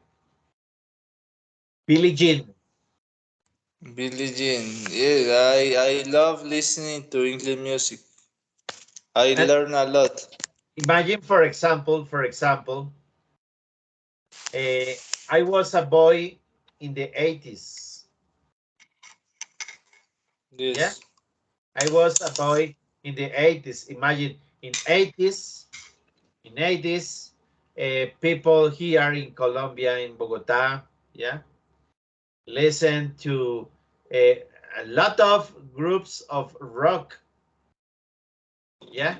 Billie Jean. Billie Jean. Yeah, I love listening to English music. I And learn a lot. imagine, for example, I was a boy in the 80s. Yeah. Yes. I was a boy in the 80s. Imagine in 80s, people here in Colombia, in Bogota, yeah, listen to a lot of groups of rock. Yeah,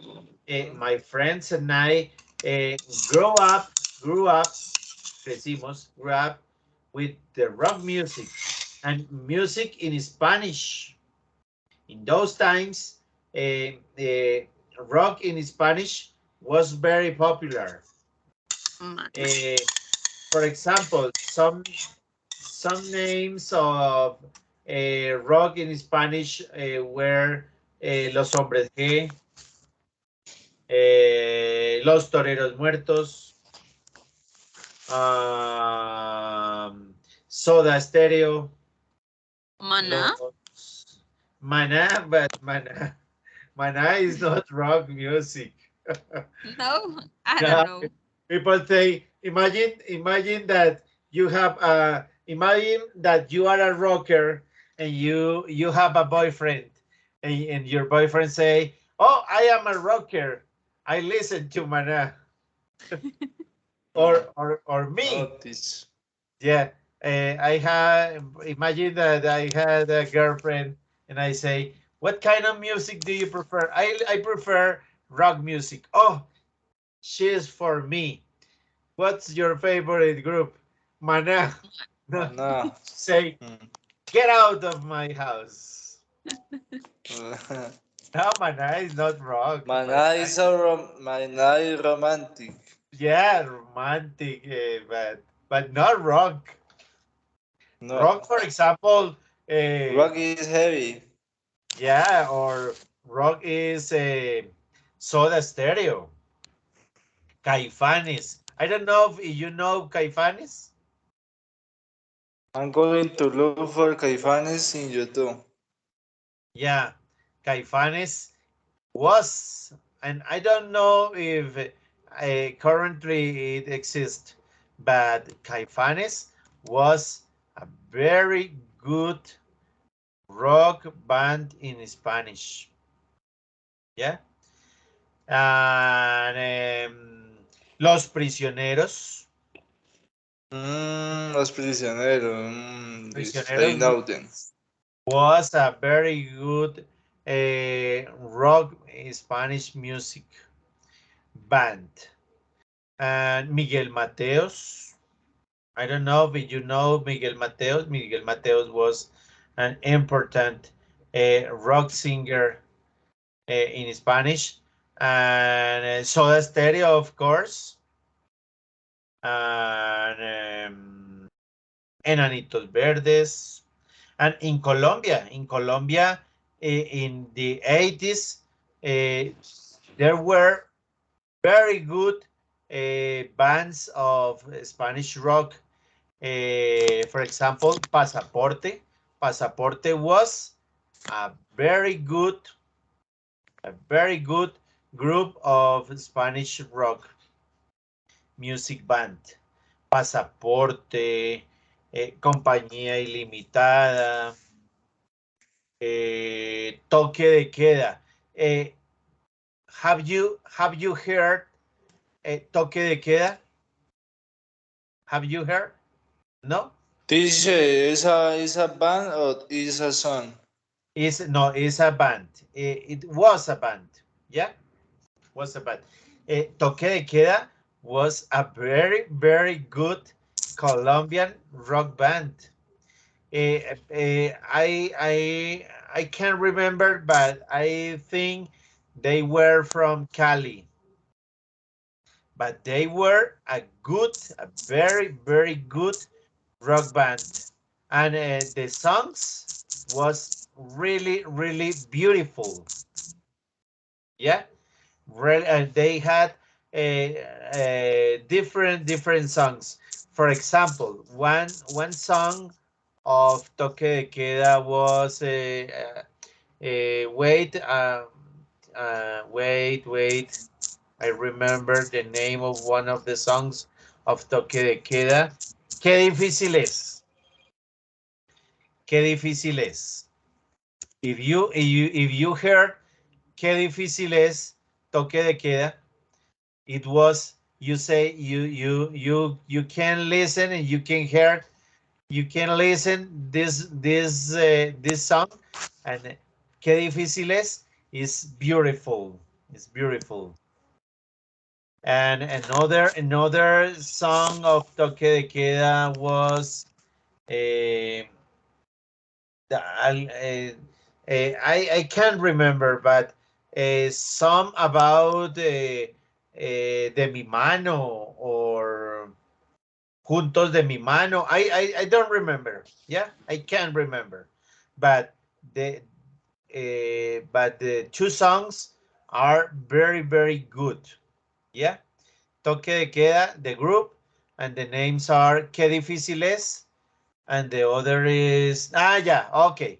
my friends and I uh, grew up, grew up with the rock music and music in Spanish. In those times, rock in Spanish was very popular. Mana. Uh, for example, some names of rock in Spanish were Los Hombres G, Los Toreros Muertos, um, Soda Stereo, Mana? Los Maná, but Maná is not rock music. No, I don't No, know. people say, imagine that imagine that you are a rocker and you have a boyfriend and your boyfriend say, "Oh, I am a rocker. I listen to Maná." Or me. Notice. Yeah. I had imagine that I had a girlfriend and I say, "What kind of music do you prefer?" I prefer rock music. Oh, she's for me. What's your favorite group? Mana. No, Mana. say, Hmm. get out of my house. No, Mana is not rock. Mana is romantic. Yeah, romantic, but not rock. No. Rock, for example, uh, Rock is heavy. yeah, or rock is Soda Stereo, Caifanes. I don't know if you know Caifanes. I'm going to look for Caifanes in YouTube. Yeah, Caifanes was, and I don't know if currently it exists, but Caifanes was a very good rock band in Spanish. Yeah, and Los Prisioneros. Los prisioneros. Yes, I Prisioneros know them. was a very good rock Spanish music band. And Miguel Mateos. I don't know if you know Miguel Mateos. Miguel Mateos was an important rock singer in Spanish. And Soda Stereo, of course. And Enanitos Verdes. And in Colombia, in the 80s, there were very good bands of Spanish rock. For example, Pasaporte. Pasaporte was a very good, a very good group of Spanish rock music band. Pasaporte, Compañía Ilimitada, Toque de Queda. Have you heard Toque de Queda? Have you heard? No? Teacher, is a band or is a song? It's a band. It was a band. Yeah, was a band. Toque de Queda was a very, very good Colombian rock band. I can't remember, but I think they were from Cali. But they were a very, very good rock band. And the songs was really, really beautiful. Yeah, they had different songs. For example, one song of Toque de Queda was wait, wait. I remember the name of one of the songs of Toque de Queda. Qué difícil es. Qué difícil es. If you heard Qué difícil es Toque de Queda, it was you say you can listen and you can hear, you can listen this song, and Qué difícil es is beautiful. It's beautiful. And another song of Toque de Queda was uh, I can't remember, but some about de mi mano or juntos de mi mano. I don't remember. Yeah, I can't remember, but the the two songs are very, very good. Yeah, Toque de Queda, the group, and the names are Qué difícil es, and the other is yeah, okay,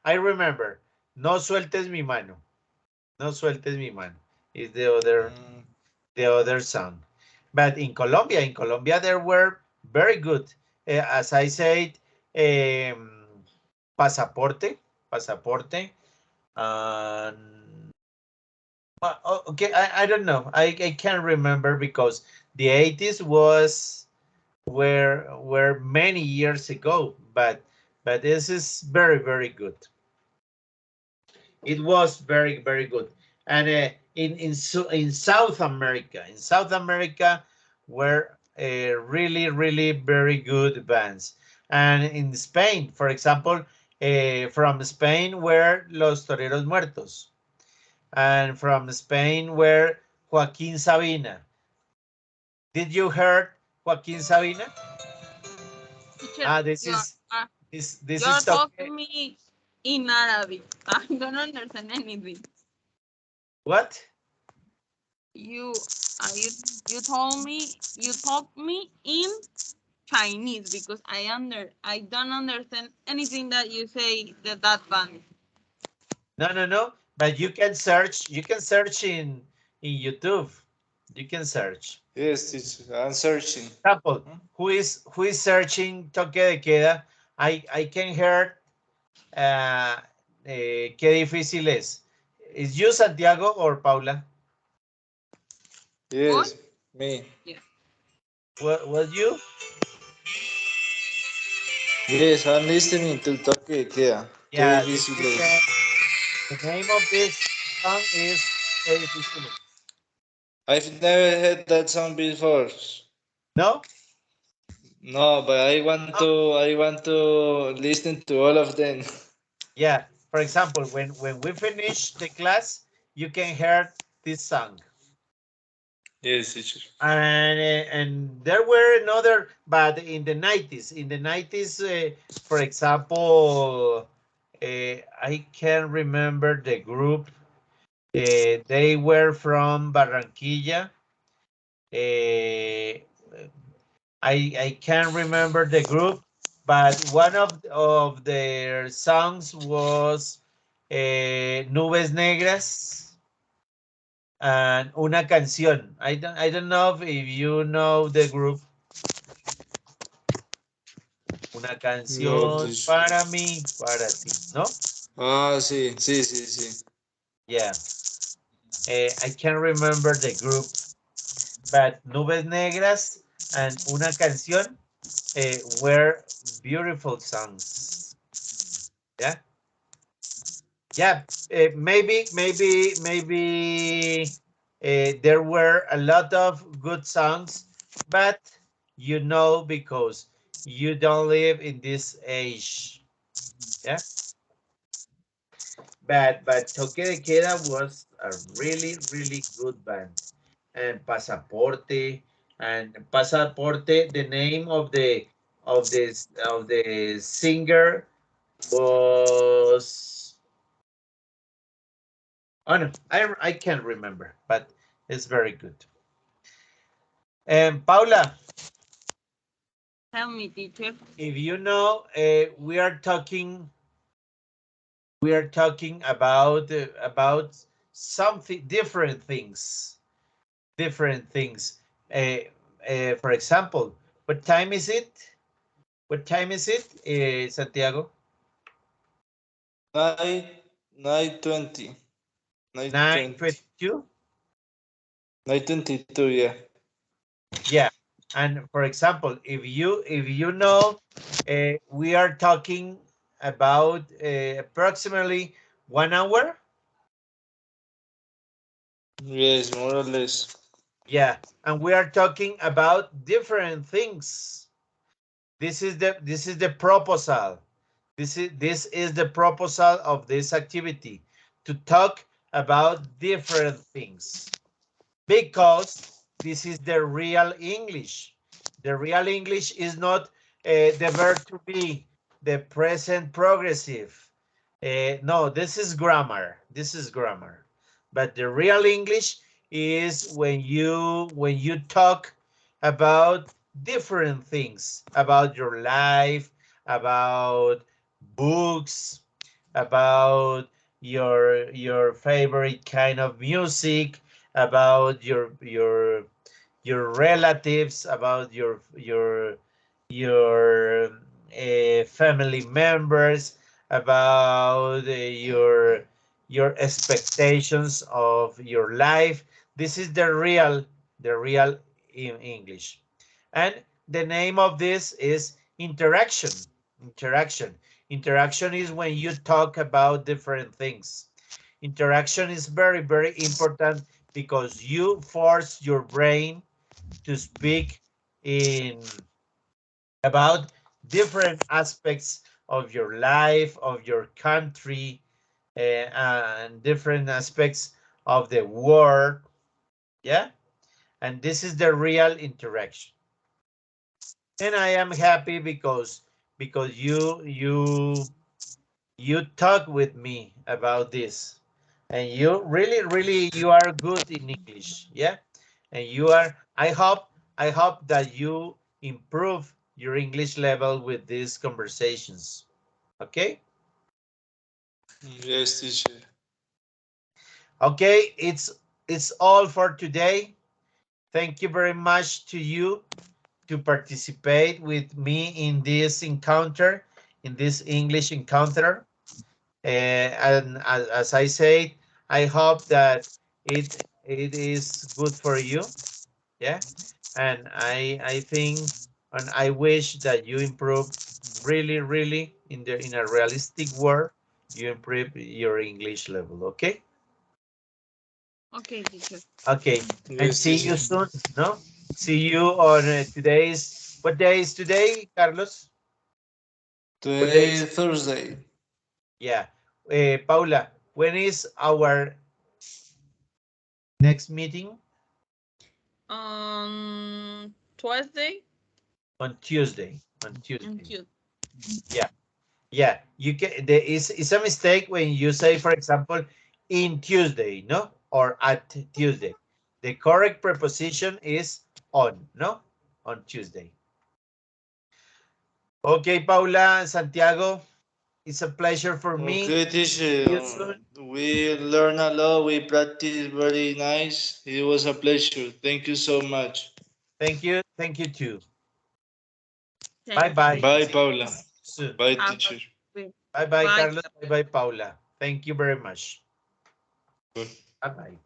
I remember. No sueltes mi mano. No sueltes mi mano is Mm, the other song. But in Colombia there were very good. As I said, um, pasaporte, pasaporte. And okay, I don't know. I can't remember because the 80s were many years ago, but this is very, very good. It was very, very good. And in South America were really, really very good bands. And in Spain, for example, from Spain were Los Toreros Muertos, and from Spain were Joaquín Sabina. Did you heard Joaquín Sabina? Teacher, This you're is this you're is talking Toque. me in Arabic. I don't understand anything. What? You you told me you taught me in Chinese because I don't understand anything that you say that band. No. But you can search. You can search in YouTube. You can search. yes, teacher, I'm searching. Example, Hmm? who is searching Toque de Queda? I can hear qué difícil es. Is you Santiago or Paula? What? Yes, me. Yes. Was you? Yes, I'm listening to Toque de Queda. Qué Yeah, difícil es. The name of this song is very difficult. I've never heard that song before. No? No, but Oh, I want to listen to all of them. yeah. For example, when we finish the class, you can hear this song. Yes, teacher. And there were another, but in the 90s, for example, I can remember the group. They were from Barranquilla. Uh, I can't remember the group, but one of their songs was Nubes Negras and Una Canción. I don't know if you know the group. Una No, canción teacher. para mí, para ti, ¿no? Ah, sí, sí, sí, sí. Yeah. I can't remember the group, but Nubes Negras and Una Canción were beautiful songs. Yeah. Yeah, maybe there were a lot of good songs, but you know because you don't live in this age. Yeah, but Toque de Queda was a really good band, and Pasaporte. The name of the singer was. Oh no, I can't remember, but it's very good. And Paula, Tell me, teacher. if you know, we are talking about something different things. Uh, for example, what time is it? What time is it, Santiago? Nine, 9:20. 9:20. 9:22. 9:22, yeah. Yeah, and for example, if you know, we are talking about approximately 1 hour. Yes, more or less. Yeah, and we are talking about different things. This is the proposal. This is the proposal of this activity, to talk about different things, because this is the real English. The real English is not the verb to be, the present progressive. No, this is grammar. This is grammar. But the real English is when you talk about different things, about your life, about books, about your favorite kind of music, about your relatives, about your family members, about your expectations of your life. This is the real in English. And the name of this is interaction. Interaction. Interaction is when you talk about different things. Interaction is very important because you force your brain to speak in about different aspects of your life, of your country, and different aspects of the world. Yeah, and this is the real interaction. And I am happy because you talk with me about this, and you really you are good in English. Yeah, and I hope that you improve your English level with these conversations. Okay. Yes, teacher. Okay, it's all for today. Thank you very much to you to participate with me in this encounter, in this English encounter. And as I said, I hope that it is good for you. Yeah, and I think and I wish that you improve really in a realistic you improve your English level, okay? Okay, teacher. Okay, and Yes, see you teacher. soon, no? See you on what day is today, Carlos? What day Today is, Thursday. yeah. Paula, when is our next meeting? Tuesday On Tuesday, on and Tuesday. Tuesday. Yeah, yeah. You can, there is a mistake when you say, for example, in Tuesday, no? Or at Tuesday. The correct preposition is on, no? On Tuesday. Okay, Paula, Santiago, it's a pleasure for me. Okay, See you teacher. soon. We learn a lot. We practice very nice. It was a pleasure. Thank you so much. Thank you. Thank you too. Bye Thank you, bye. Bye, teacher. See Paula. you soon. Bye, Have a teacher. good Bye bye, bye. Carlos. Bye bye, Paula. Thank you very much. Good. Bye bye.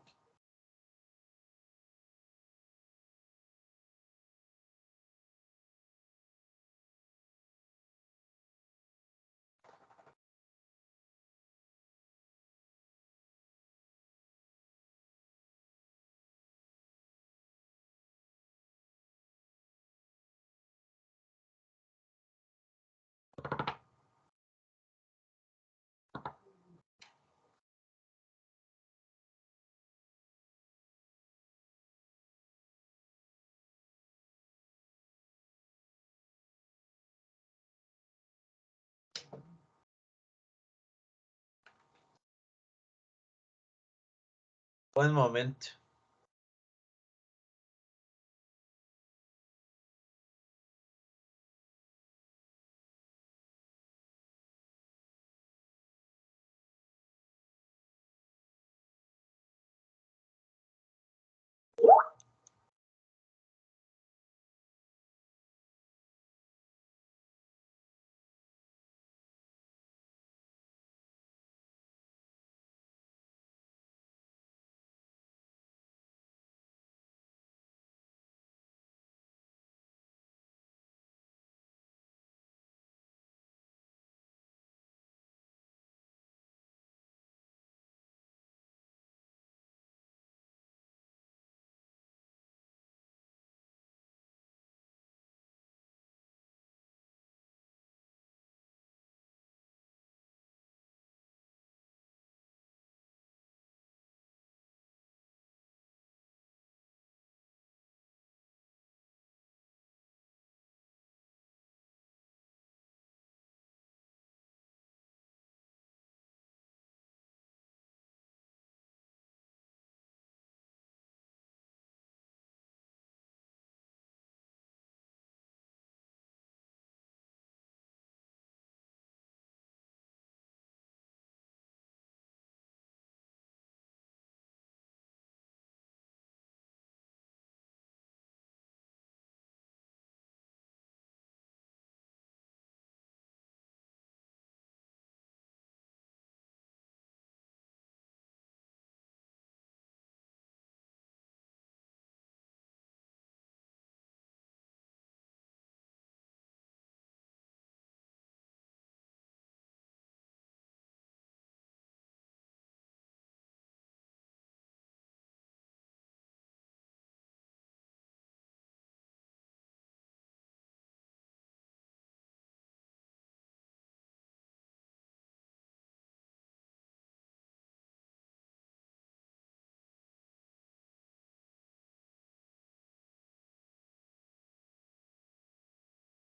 One moment.